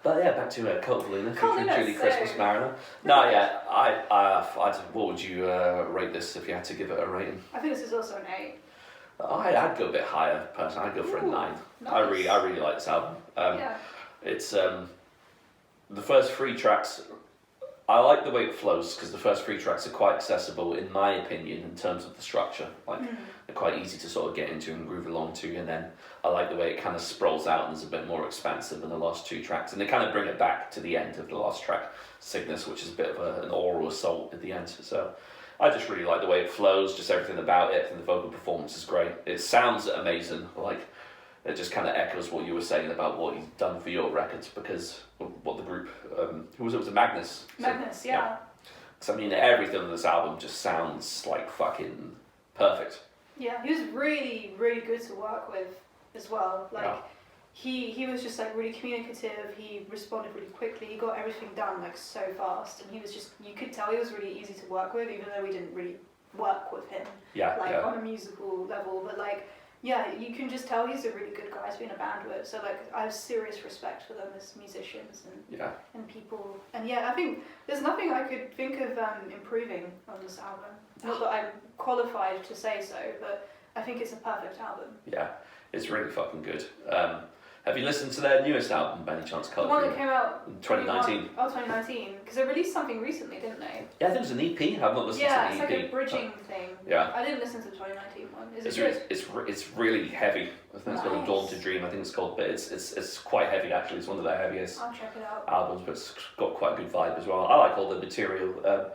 But yeah, back to Cult of Luna, featuring Julie so- Christmas Mariner. No, yeah, what would you rate this if you had to give it a rating? I think this is also an 8. I'd go a bit higher, personally. I'd go for a 9. Nice. I really like this album. It's the first 3 tracks. I like the way it flows because the first 3 tracks are quite accessible, in my opinion, in terms of the structure. Like they're quite easy to sort of get into and groove along to, and then I like the way it kind of sprawls out and is a bit more expansive than the last 2 tracks, and they kind of bring it back to the end of the last track, Cygnus, which is a bit of an oral assault at the end. So I just really like the way it flows, just everything about it, and the vocal performance is great. It sounds amazing, like it just kind of echoes what you were saying about what you've done for your records, because what the group, who was it? Was it Magnus? Magnus, yeah. So I mean, everything on this album just sounds like fucking perfect. Yeah, he was really, really good to work with as well. Like, he was just like really communicative, he responded really quickly, he got everything done like so fast, and he was just, you could tell he was really easy to work with, even though we didn't really work with him on a musical level, but like, yeah, you can just tell he's a really good guy to be in a band with, so like, I have serious respect for them as musicians and people, and yeah, I think there's nothing I could think of improving on this album, not that I'm qualified to say so, but I think it's a perfect album. Yeah, it's really fucking good. Have you listened to their newest album, by any chance? The one that came out in 2019. Oh, 2019. Because they released something recently, didn't they? Yeah, I think it was an EP. I've not listened to the EP. Yeah, it's like a bridging thing. Yeah. I didn't listen to the 2019 one. It's really heavy. I think it's called Dawn to Dream, I think it's called, but it's quite heavy actually. It's one of their heaviest I'll check it out. albums, but it's got quite a good vibe as well. I like all the material.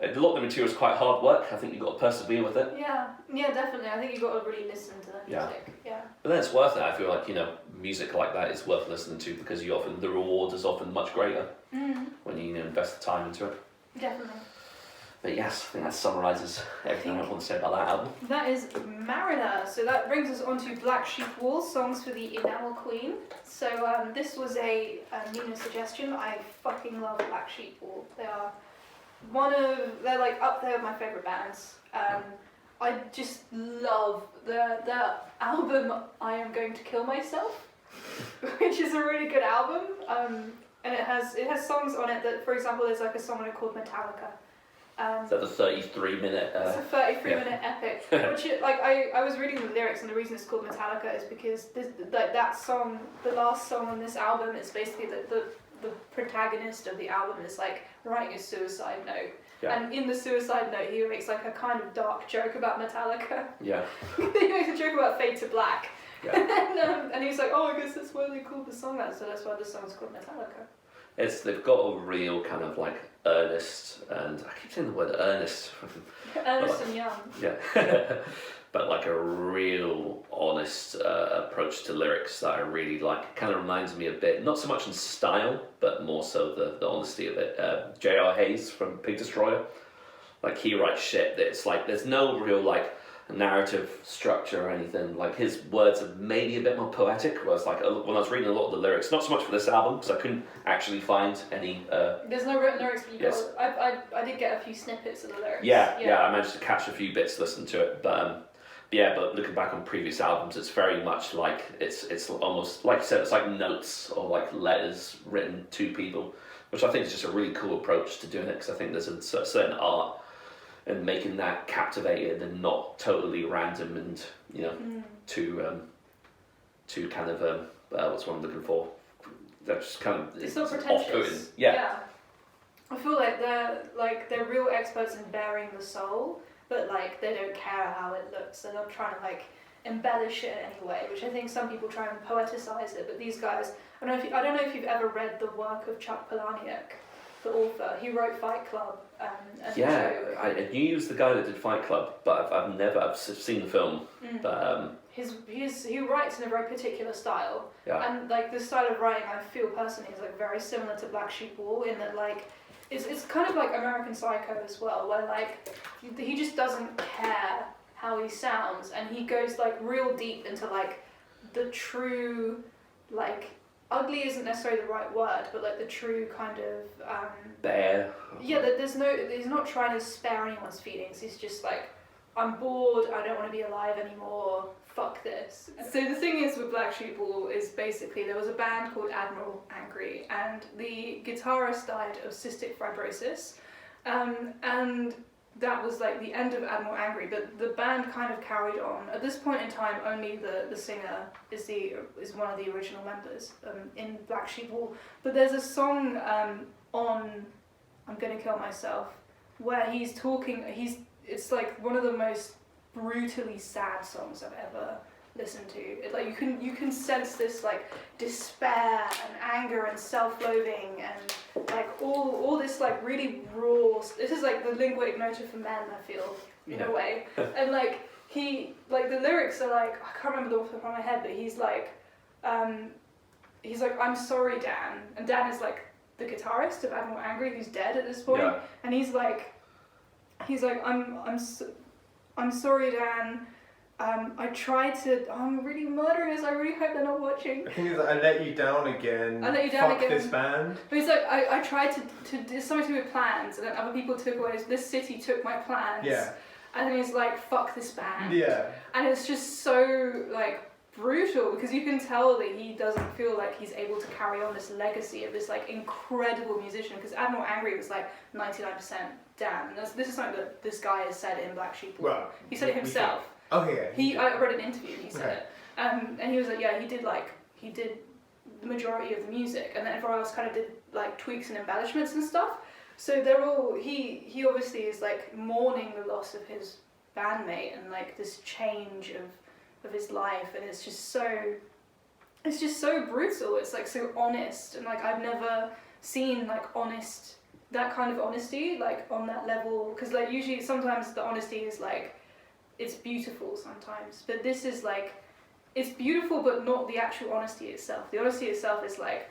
A lot of the material is quite hard work. I think you've got to persevere with it. Yeah, definitely. I think you've got to really listen to the music. Yeah. But then it's worth it. I feel like, music like that is worth listening to because the reward is often much greater when you invest the time into it. Definitely. But yes, I think that summarises everything I want to say about that album. That is Mariner. So that brings us on to Black Sheep Wool, songs for the Enamel Queen. So this was a Nina suggestion. I fucking love Black Sheep Wool. They're like up there with my favourite bands. I just love the album I Am Going to Kill Myself, which is a really good album. And it has songs on it that, for example, there's like a song on it called Metallica. Is that the 33-minute? It's a 33-minute epic. Which I was reading the lyrics, and the reason it's called Metallica is because that song, the last song on this album, is basically the protagonist of the album is like writing a suicide note. Yeah. And in the suicide note, he makes like a kind of dark joke about Metallica. Yeah. He makes a joke about Fade to Black. Yeah. And he's like, oh, I guess that's why they called the song that, so that's why the song's called Metallica. They've got a real kind of like earnest, and I keep saying the word earnest. Earnest and young. Yeah. But like a real honest approach to lyrics that I really like. It kind of reminds me a bit, not so much in style, but more so the honesty of it. J.R. Hayes from Pig Destroyer, like he writes shit that it's like there's no real like narrative structure or anything. Like his words are maybe a bit more poetic, whereas like when I was reading a lot of the lyrics, not so much for this album because I couldn't actually find any. There's no written lyrics, but I did get a few snippets of the lyrics. Yeah, I managed to catch a few bits, listen to it, but looking back on previous albums, it's very much like it's almost like you said, it's like notes or like letters written to people, which I think is just a really cool approach to doing it because I think there's a certain art in making that captivated and not totally random and to kind of what's what I'm looking for. That's kind of it's not pretentious. Yeah. I feel like they're real experts in bearing the soul. But like they don't care how it looks, and I'm trying to like embellish it in any way, which I think some people try and poeticize it. But these guys, I don't know if you've ever read the work of Chuck Palahniuk, the author. He wrote Fight Club. I knew he was the guy that did Fight Club, but I've seen the film. But he writes in a very particular style, and like the style of writing I feel personally is like very similar to Black Sheep Wool in that like. It's kind of like American Psycho as well, where like he just doesn't care how he sounds, and he goes like real deep into like the true, like ugly isn't necessarily the right word, but like the true kind of bare. Yeah, that he's not trying to spare anyone's feelings. He's just like, I'm bored. I don't want to be alive anymore. Fuck this. So the thing is with Black Sheep Wool is basically there was a band called Admiral Angry, and the guitarist died of cystic fibrosis, and that was like the end of Admiral Angry. But the band kind of carried on. At this point in time, only the singer is one of the original members in Black Sheep Wool. But there's a song on I'm Gonna Kill Myself where he's talking. It's like one of the most brutally sad songs I've ever listened to. It, like you can sense this like despair and anger and self-loathing and like all this like really raw. This is like the lingua ignota for men, I feel, in a way. And like he like the lyrics are like I can't remember the off the top of my head, but he's like I'm sorry, Dan, and Dan is like the guitarist of Admiral Angry, who's dead at this point, and he's like I'm sorry, Dan. I tried to. I'm really murderous. I really hope they're not watching. I think it's like, I let you down again. I let you down Fuck again. this band. But it's like I tried to do something to do with plans, and then other people took away. This city took my plans. Yeah. And then he's like, "Fuck this band." Yeah. And it's just so like brutal because you can tell that he doesn't feel like he's able to carry on this legacy of this like incredible musician. Because Admiral Angry was like 99% Dan. And this is something that this guy has said in Black Sheep Wool. Well, he said it himself. Okay. I read an interview and he said it. And he was like, yeah, he did the majority of the music, and then everyone else kind of did like tweaks and embellishments and stuff. So they're all he obviously is like mourning the loss of his bandmate and like this change of his life, and it's just so brutal. It's like so honest, and like I've never seen like honest that kind of honesty, like on that level, because like usually sometimes the honesty is like, it's beautiful sometimes, but this is like, it's beautiful but not the actual honesty itself. The honesty itself is like,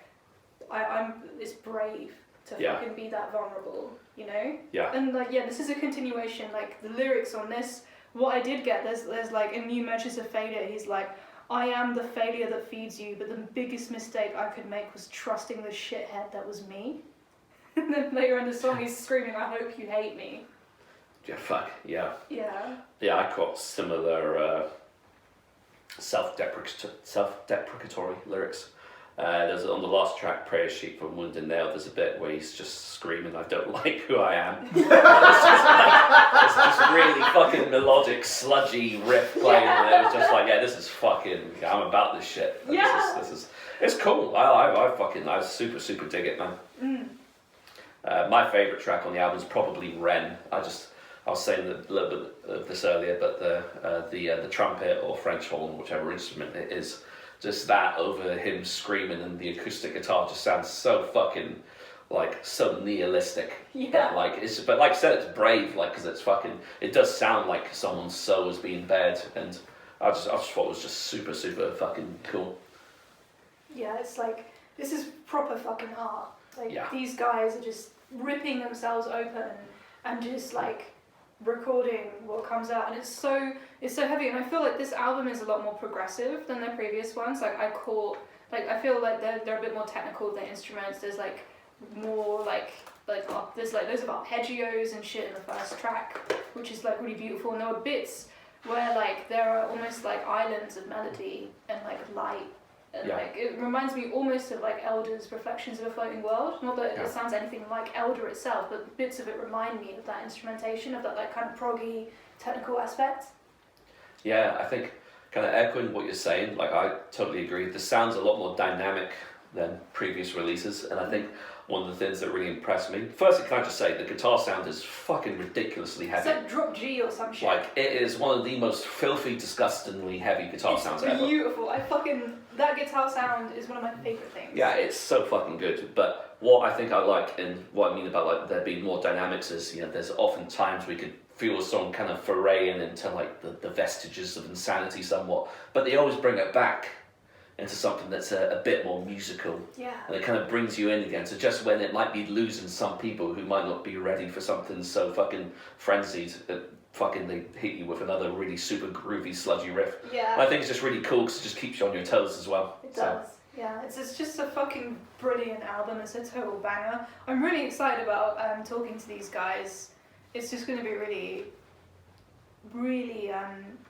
it's brave to fucking be that vulnerable, you know? Yeah. And like, yeah, this is a continuation, like the lyrics on this, what I did get, there's like in New Measures of Failure, he's like, I am the failure that feeds you, but the biggest mistake I could make was trusting the shithead that was me. And then later in the song he's screaming, I hope you hate me. Yeah, fuck, yeah. Yeah. Yeah, I caught similar self-deprecatory lyrics. There's on the last track, Prayer Sheet from Wound and Nail, there's a bit where he's just screaming, I don't like who I am. It's just really fucking melodic, sludgy riff playing, and it was just like, yeah, this is fucking, I'm about this shit. Like, yeah. This is, it's cool. I super dig it, man. My favourite track on the album is probably Ren. I was saying a little bit of this earlier, but the trumpet or French horn, whichever instrument it is, just that over him screaming, and the acoustic guitar just sounds so fucking like so nihilistic. Yeah. But like I said, it's brave, like, because it's fucking, it does sound like someone's soul is being bared, and I just thought it was just super fucking cool. Yeah, it's like, this is proper fucking art. Like, yeah. These guys are just ripping themselves open and just like recording what comes out, and it's so heavy, and I feel like this album is a lot more progressive than their previous ones. Like I feel like they're a bit more technical with their instruments. There's like more there's like loads of arpeggios and shit in the first track, which is like really beautiful, and there were bits where like there are almost like islands of melody and like light. And like it reminds me almost of like Elder's Reflections of a Floating World. Not that it sounds anything like Elder itself, but bits of it remind me of that instrumentation, of that like kind of proggy technical aspect. Yeah, I think kind of echoing what you're saying, like I totally agree. The sound's a lot more dynamic than previous releases, and I think one of the things that really impressed me, firstly, can I just say the guitar sound is fucking ridiculously heavy. It's like drop G or some shit. Like, it is one of the most filthy, disgustingly heavy guitar sounds ever. It's beautiful. That guitar sound is one of my favourite things. Yeah, it's so fucking good. But what I think I like, and what I mean about like there being more dynamics is, you know, there's often times we could feel a song kind of foraying into like the vestiges of insanity somewhat, but they always bring it back into something that's a bit more musical. Yeah. And it kind of brings you in again. So just when it might be losing some people who might not be ready for something so fucking frenzied, fucking they hit you with another really super groovy, sludgy riff. Yeah. And I think it's just really cool because it just keeps you on your toes as well. It does. Yeah, it's just a fucking brilliant album. It's a total banger. I'm really excited about talking to these guys. It's just going to be really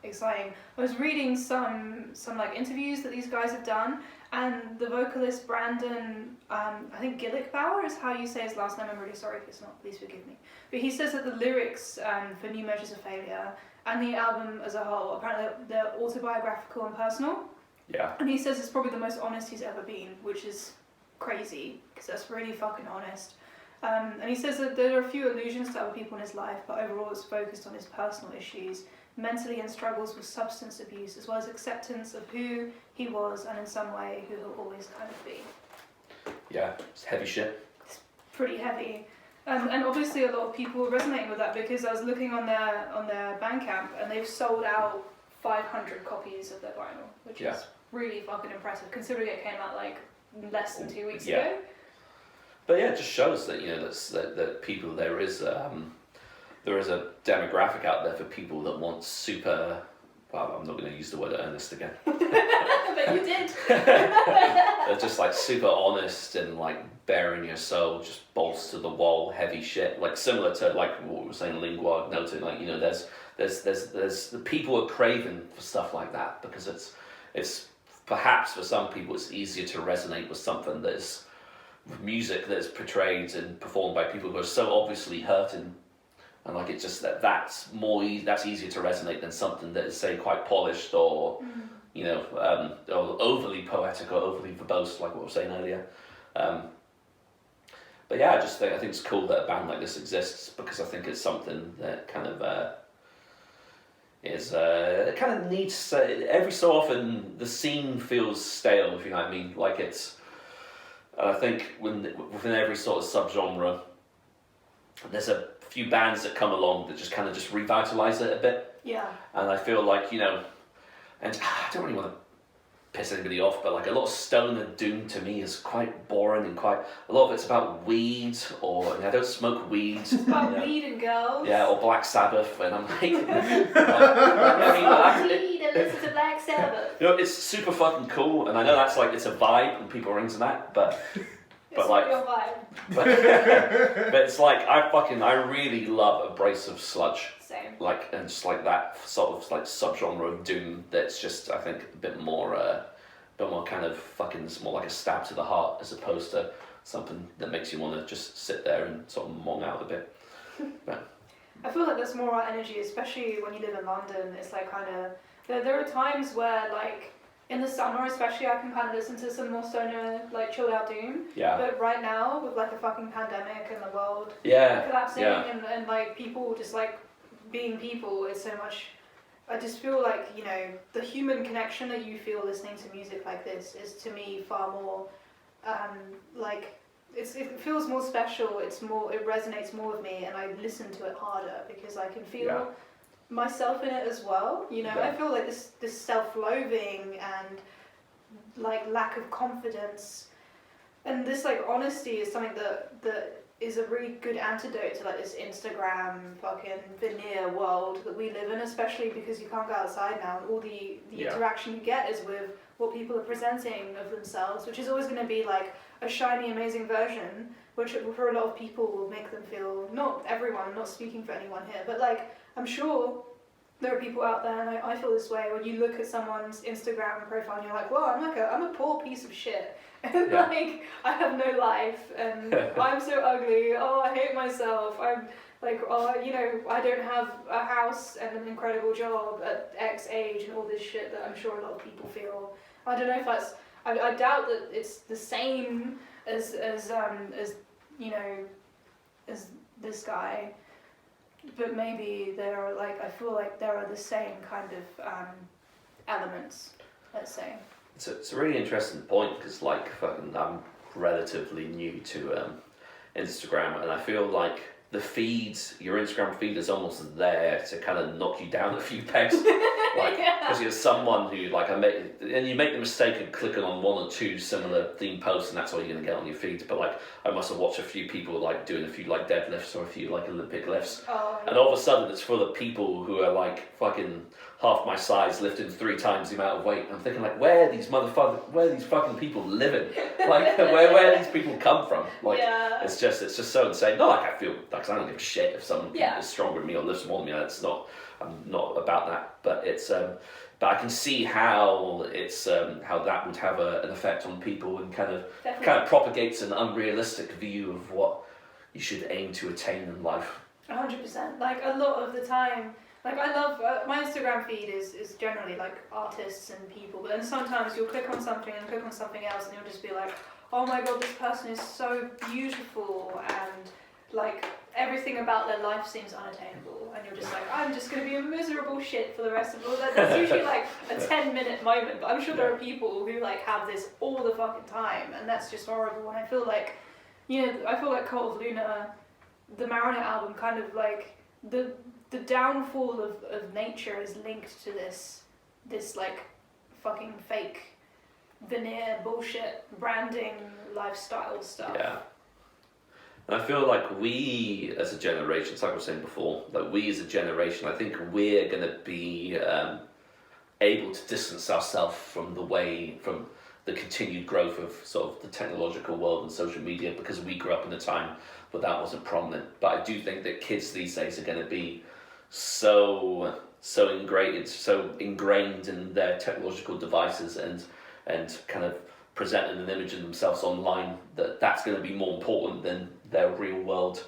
exciting. I was reading some like interviews that these guys have done, and the vocalist Brandon, I think Gillickbauer is how you say his last name. I'm really sorry if it's not. Please forgive me. But he says that the lyrics for New Measures of Failure and the album as a whole, apparently they're autobiographical and personal. Yeah. And he says it's probably the most honest he's ever been, which is crazy because that's really fucking honest. And he says that there are a few allusions to other people in his life, but overall it's focused on his personal issues, mentally and struggles with substance abuse, as well as acceptance of who he was and in some way who he'll always kind of be. Yeah, it's heavy shit. It's pretty heavy. And obviously a lot of people are resonating with that, because I was looking on their Bandcamp and they've sold out 500 copies of their vinyl, which is really fucking impressive considering it came out like less than 2 weeks ago. But yeah, it just shows that, you know, that people, there is a demographic out there for people that want super, well, I'm not going to use the word earnest again. But you did. They're just like super honest and like bearing your soul, just balls to the wall, heavy shit. Like similar to like what we were saying, Lingua Ignota, like, you know, there's the people are craving for stuff like that, because it's perhaps for some people it's easier to resonate with something that is music that is portrayed and performed by people who are so obviously hurting, and like it's just that's easier to resonate than something that is, say, quite polished or you know, or overly poetic or overly verbose, like what we were saying earlier. But yeah, I think it's cool that a band like this exists, because I think it's something that kind of it kind of needs every so often the scene feels stale, if you know what I mean. Like it's, I think within every sort of subgenre, there's a few bands that come along that just kind of just revitalise it a bit. Yeah. And I feel like, you know, and I don't really want to piss anybody off, but like a lot of stoner doom to me is quite boring and quite, a lot of it's about weed, or I don't smoke weed. It's about weed and girls. Yeah, or Black Sabbath, and I'm like, I mean, weed and listen to Black Sabbath. you know, it's super fucking cool, and I know that's like, it's a vibe and people are into that, but It's like, not your vibe. but it's like, I really love Abrasive Sludge. Same. Like, and just like that sort of like subgenre of doom that's just, I think, a bit more kind of fucking, it's more like a stab to the heart as opposed to something that makes you want to just sit there and sort of mong out a bit. But I feel like there's more right energy, especially when you live in London. It's like kind of, there are times where like, in the summer especially, I can kind of listen to some more stoner, like chilled out doom. yeah. But right now, with like a fucking pandemic and the world Yeah. collapsing Yeah. and like people just like being people is so much, I just feel like, you know, the human connection that you feel listening to music like this is to me far more, like, it feels more special, it resonates more with me, and I listen to it harder because I can feel myself in it as well, you know. I feel like this self-loathing and like lack of confidence and this like honesty is something that is a really good antidote to like this Instagram fucking veneer world that we live in, especially because you can't go outside now, and all the interaction you get is with what people are presenting of themselves, which is always going to be like a shiny, amazing version, which for a lot of people will make them feel, not everyone, I'm not speaking for anyone here, but like I'm sure there are people out there, and I feel this way, when you look at someone's Instagram profile and you're like, well, I'm a poor piece of shit. And like, I have no life, and I'm so ugly, oh, I hate myself, I'm like, oh, you know, I don't have a house and an incredible job at X age and all this shit that I'm sure a lot of people feel. I don't know if that's, I doubt that it's the same as you know, as this guy, but maybe there are like, I feel like there are the same kind of elements, let's say. It's a really interesting point because like fucking I'm relatively new to Instagram, and I feel like the feeds, your Instagram feed is almost there to kind of knock you down a few pegs. Like, because you're someone who, like, you make the mistake of clicking on one or two similar theme posts, and that's all you're going to get on your feed. But, like, I must have watched a few people, like, doing a few, like, deadlifts or a few, like, Olympic lifts. Oh, yeah. And all of a sudden, it's full of people who are, like, fucking half my size, lifting 3 times the amount of weight. And I'm thinking, like, where are these fucking people living? Like, where these people come from? Like, it's just so insane. Not like I feel, like, 'cause I don't give a shit if someone is stronger than me or lifts more than me. It's not, I'm not about that. But it's, but I can see how it's, how that would have an effect on people, and kind of propagates an unrealistic view of what you should aim to attain in life. 100%. Like, a lot of the time, like, I love, my Instagram feed is generally like artists and people, but then sometimes you'll click on something and click on something else and you'll just be like, oh my god, this person is so beautiful, and like everything about their life seems unattainable, and you're just like, I'm just going to be a miserable shit for the rest of all that. That's usually like a 10-minute moment, but I'm sure there are people who like have this all the fucking time, and that's just horrible. And I feel like, you know, I feel like Cult of Luna, the Mariner album, kind of like the downfall of nature is linked to this like fucking fake veneer bullshit branding lifestyle stuff. Yeah. And I feel like we as a generation, it's like I was saying before, like we as a generation, I think we're going to be able to distance ourselves from the continued growth of sort of the technological world and social media, because we grew up in a time where that wasn't prominent. But I do think that kids these days are going to be so ingrained in their technological devices and kind of presenting an image of themselves online that's going to be more important than their real world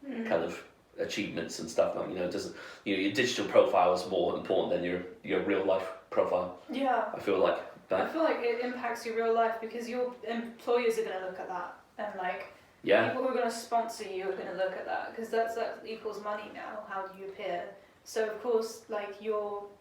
kind of achievements and stuff. Like, your digital profile is more important than your real life profile. Yeah. I feel like it impacts your real life because your employers are going to look at that, and like people who are going to sponsor you are going to look at that, because that equals money now, how you appear. So of course, like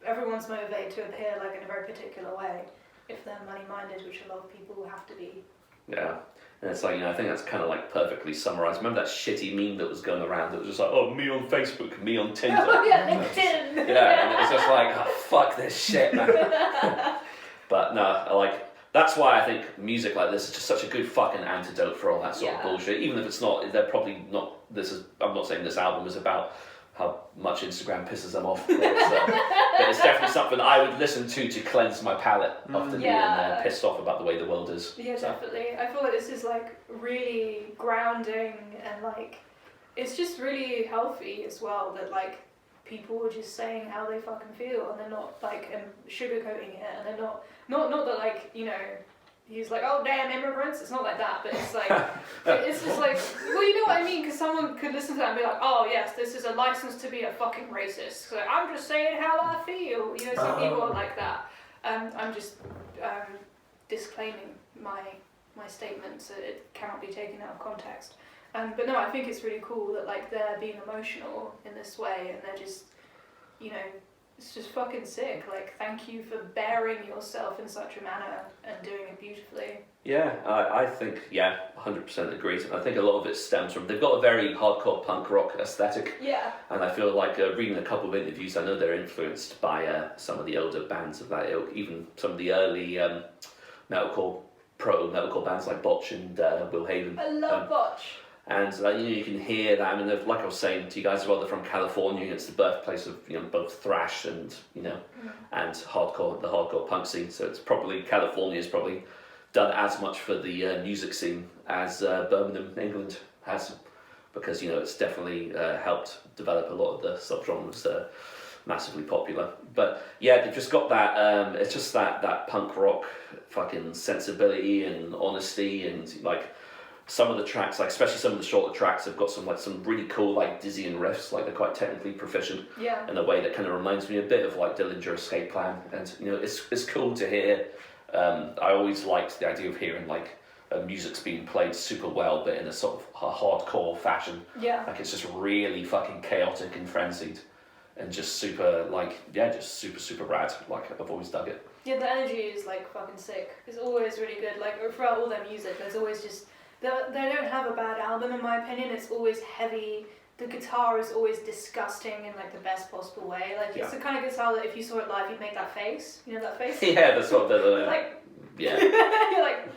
everyone's motivated to appear like in a very particular way if they're money minded, which a lot of people have to be. Yeah, And it's like, I think that's kind of like perfectly summarised. Remember that shitty meme that was going around that was just like, oh, me on Facebook, me on Tinder. Oh, yeah, LinkedIn. Yeah, and it was just like, oh, fuck this shit, man. But no, that's why I think music like this is just such a good fucking antidote for all that sort of bullshit. Even if it's not, they're probably not, I'm not saying this album is about how much Instagram pisses them off. But it's definitely something I would listen to cleanse my palate after being pissed off about the way the world is. Yeah, definitely. I feel like this is like really grounding and like it's just really healthy as well that like people are just saying how they fucking feel and they're not like sugarcoating it and they're not that like, he's like, oh damn immigrants, it's not like that, but it's like, it's just like, well, you know what I mean, because someone could listen to that and be like, oh yes, this is a license to be a fucking racist, so I'm just saying how I feel, some people are like that. I'm just disclaiming my statement so it cannot be taken out of context. But no, I think it's really cool that like they're being emotional in this way and they're just, it's just fucking sick. Like, thank you for bearing yourself in such a manner and doing it beautifully. Yeah, I think, 100% agreed. I think a lot of it stems from, they've got a very hardcore punk rock aesthetic. Yeah. And I feel like reading a couple of interviews, I know they're influenced by some of the older bands of that ilk, even some of the early proto-metalcore bands like Botch and Will Haven. I love Botch. And you can hear that. I mean, like I was saying to you guys, they're from California. It's the birthplace of both thrash and and hardcore, the hardcore punk scene. So it's probably California's probably done as much for the music scene as Birmingham, England has, because it's definitely helped develop a lot of the subgenres that are massively popular. But yeah, they've just got that. It's just that punk rock fucking sensibility and honesty and like. Some of the tracks, like especially some of the shorter tracks, have got some really cool like dizzying riffs. Like they're quite technically proficient in a way that kind of reminds me a bit of like Dillinger Escape Plan. And it's cool to hear. I always liked the idea of hearing like music's being played super well, but in a sort of a hardcore fashion. Yeah. Like it's just really fucking chaotic and frenzied, and just super just super rad. Like I've always dug it. Yeah, the energy is like fucking sick. It's always really good. Like throughout all their music, there's always just. They don't have a bad album in my opinion. It's always heavy. The guitar is always disgusting in like the best possible way. Like it's the kind of guitar that if you saw it live, you'd make that face. You know that face? Yeah, that's what the like. Yeah. You're like.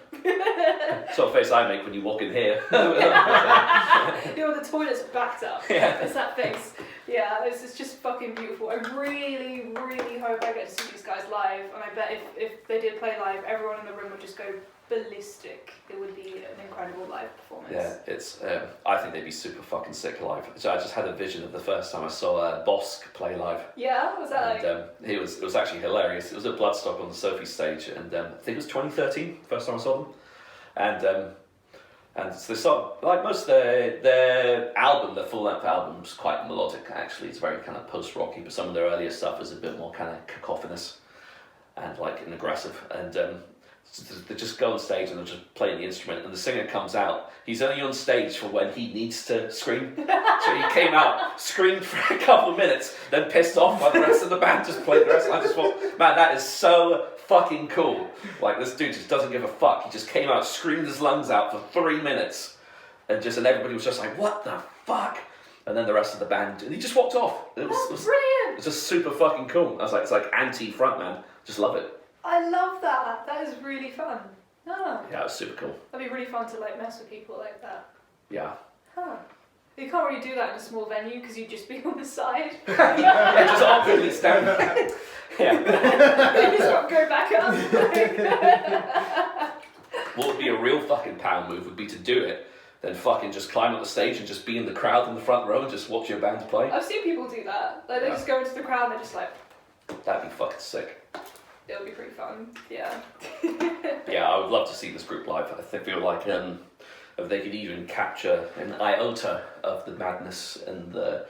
Sort of face I make when you walk in here. The toilet's backed up. Yeah. It's that face. Yeah, it's just fucking beautiful. I really, really hope I get to see these guys live, and I bet if they did play live, everyone in the room would just go ballistic. It would be an incredible live performance. Yeah, it's. I think they'd be super fucking sick live. So I just had a vision of the first time I saw Bosk play live. Yeah, what was that like? It was actually hilarious. It was at Bloodstock on the Sophie stage, and I think it was 2013, first time I saw them, and so they sort like most of their album, their full length album's quite melodic. Actually, it's very kind of post rocky, but some of their earlier stuff is a bit more kind of cacophonous and and aggressive and. They just go on stage and they're just playing the instrument, and the singer comes out. He's only on stage for when he needs to scream. So he came out, screamed for a couple of minutes, then pissed off while the rest of the band just played the rest. I just thought, man, that is so fucking cool. Like this dude just doesn't give a fuck. He just came out, screamed his lungs out for 3 minutes, and everybody was just like, what the fuck? And then the rest of the band, and he just walked off. It was brilliant. It's just super fucking cool. I was like, it's like anti-frontman. Just love it. I love that. That is really fun. Oh. Yeah, it was super cool. That'd be really fun to like mess with people like that. Yeah. Huh. You can't really do that in a small venue because you'd just be on the side. Yeah, just awkwardly stand. Yeah. You just got to go back up. What would be a real fucking power move would be to do it, then fucking just climb up the stage and just be in the crowd in the front row and just watch your band play. I've seen people do that. Like they just go into the crowd and they're just like. That'd be fucking sick. It would be pretty fun, yeah. Yeah, I would love to see this group live. I feel like if they could even capture an iota of the madness and the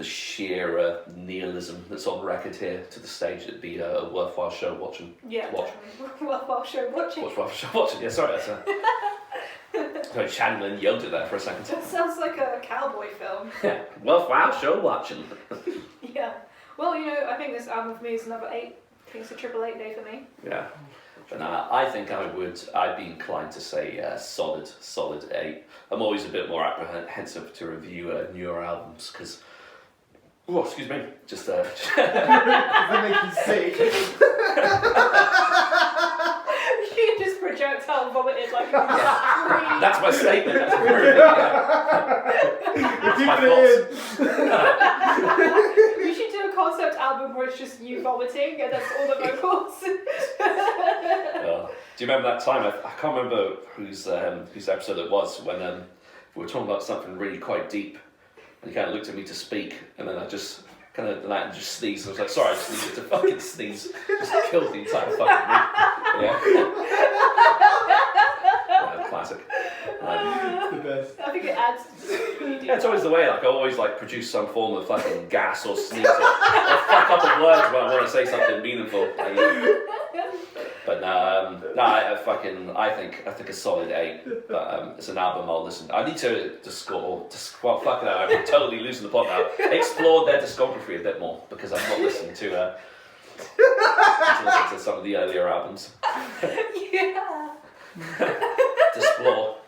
sheer nihilism that's on record here to the stage, it'd be a worthwhile show watching. Yeah, definitely. Worthwhile show watching. Worthwhile show watching. Yeah, sorry, sorry, channeling Yoda there for a second. That sounds like a cowboy film. Yeah, worthwhile show watching. Yeah. Well, I think this album for me is another 8. I think it's a 888 day for me. Yeah. But I think I'd be inclined to say solid 8. I'm always a bit more apprehensive to review newer albums because, oh, excuse me, just Does that make you sick? You just projectile vomited like yeah. That's my statement. That's my thoughts. You should do a concept album where it's just you vomiting and that's all the vocals. Do you remember that time? I can't remember whose episode it was when we were talking about something really quite deep, and he kind of looked at me to speak, and then I just kind of just sneezed. I was like, sorry, I just needed to fucking sneeze. Just killed the entire fucking room. Yeah. Classic. The best. I think it adds to the Yeah, it's always the way. Like I always produce some form of fucking gas or sneeze or fuck up of words when I want to say something meaningful. But I think a solid 8. But it's an album I'll listen to. I need to well, fuck that. I'm totally losing the plot now. Explore their discography a bit more because I'm not listening to listen to some of the earlier albums. Yeah. Explore.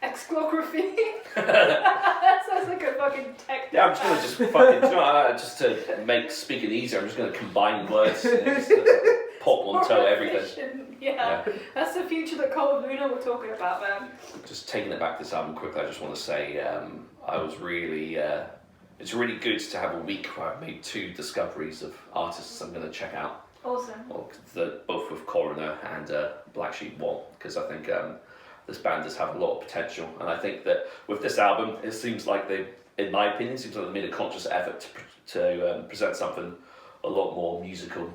Exclography. That sounds like a fucking tech. Yeah, I'm just gonna just to make speaking easier. I'm just gonna combine words. Portmanteau everything. Yeah, that's the future that Cole and Luna were talking about, man. Just taking it back to this album quickly, I just want to say I was really. It's really good to have a week where I've made 2 discoveries of artists I'm going to check out. Awesome. Well, both with Coroner and Black Sheep Wall, because I think this band does have a lot of potential, and I think that with this album, it seems like they, in my opinion, seems like they made a conscious effort to present something a lot more musical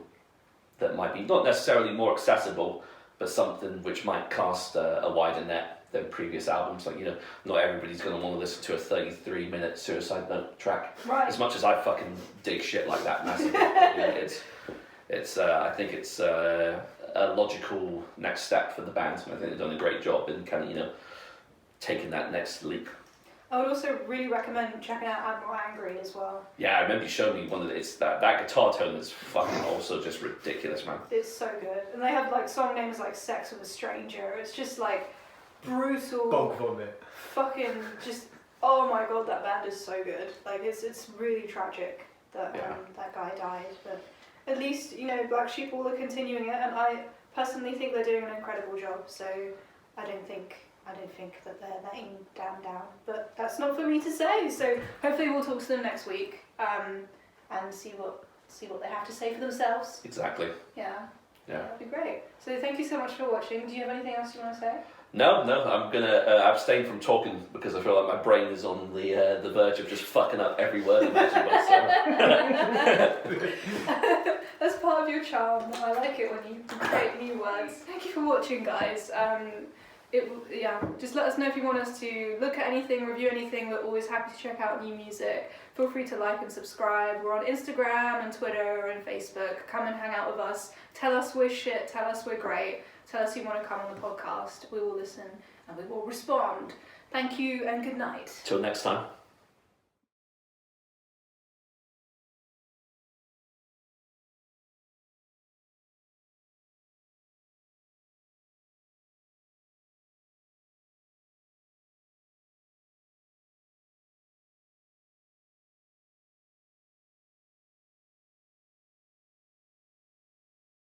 that might be not necessarily more accessible, but something which might cast a wider net than previous albums. Like, not everybody's going to want to listen to a 33-minute Suicide Note track. Right. As much as I fucking dig shit like that massively. I think it's a logical next step for the band, and I think they've done a great job in kind of, taking that next leap. I would also really recommend checking out Admiral Angry as well. Yeah, I remember you showed me one of that guitar tone is fucking also just ridiculous, man. It's so good. And they have song names like Sex with a Stranger. It's just brutal. Bog vomit. Fucking just, oh my god, that band is so good. It's really tragic that that guy died. But at least, Black Sheep Wall are continuing it, and I personally think they're doing an incredible job. So I don't think that they're letting down. But that's not for me to say. So hopefully we'll talk to them next week and see what they have to say for themselves. Exactly. Yeah. Yeah. That'd be great. So thank you so much for watching. Do you have anything else you want to say? No, I'm gonna abstain from talking because I feel like my brain is on the verge of just fucking up every word imaginable. So. That's part of your charm. I like it when you create new words. Thank you for watching, guys. Just let us know if you want us to look at anything, review anything. We're always happy to check out new music. Feel free to like and subscribe. We're on Instagram and Twitter and Facebook. Come and hang out with us. Tell us we're shit. Tell us we're great. Tell us you want to come on the podcast. We will listen and we will respond. Thank you and good night. Till next time.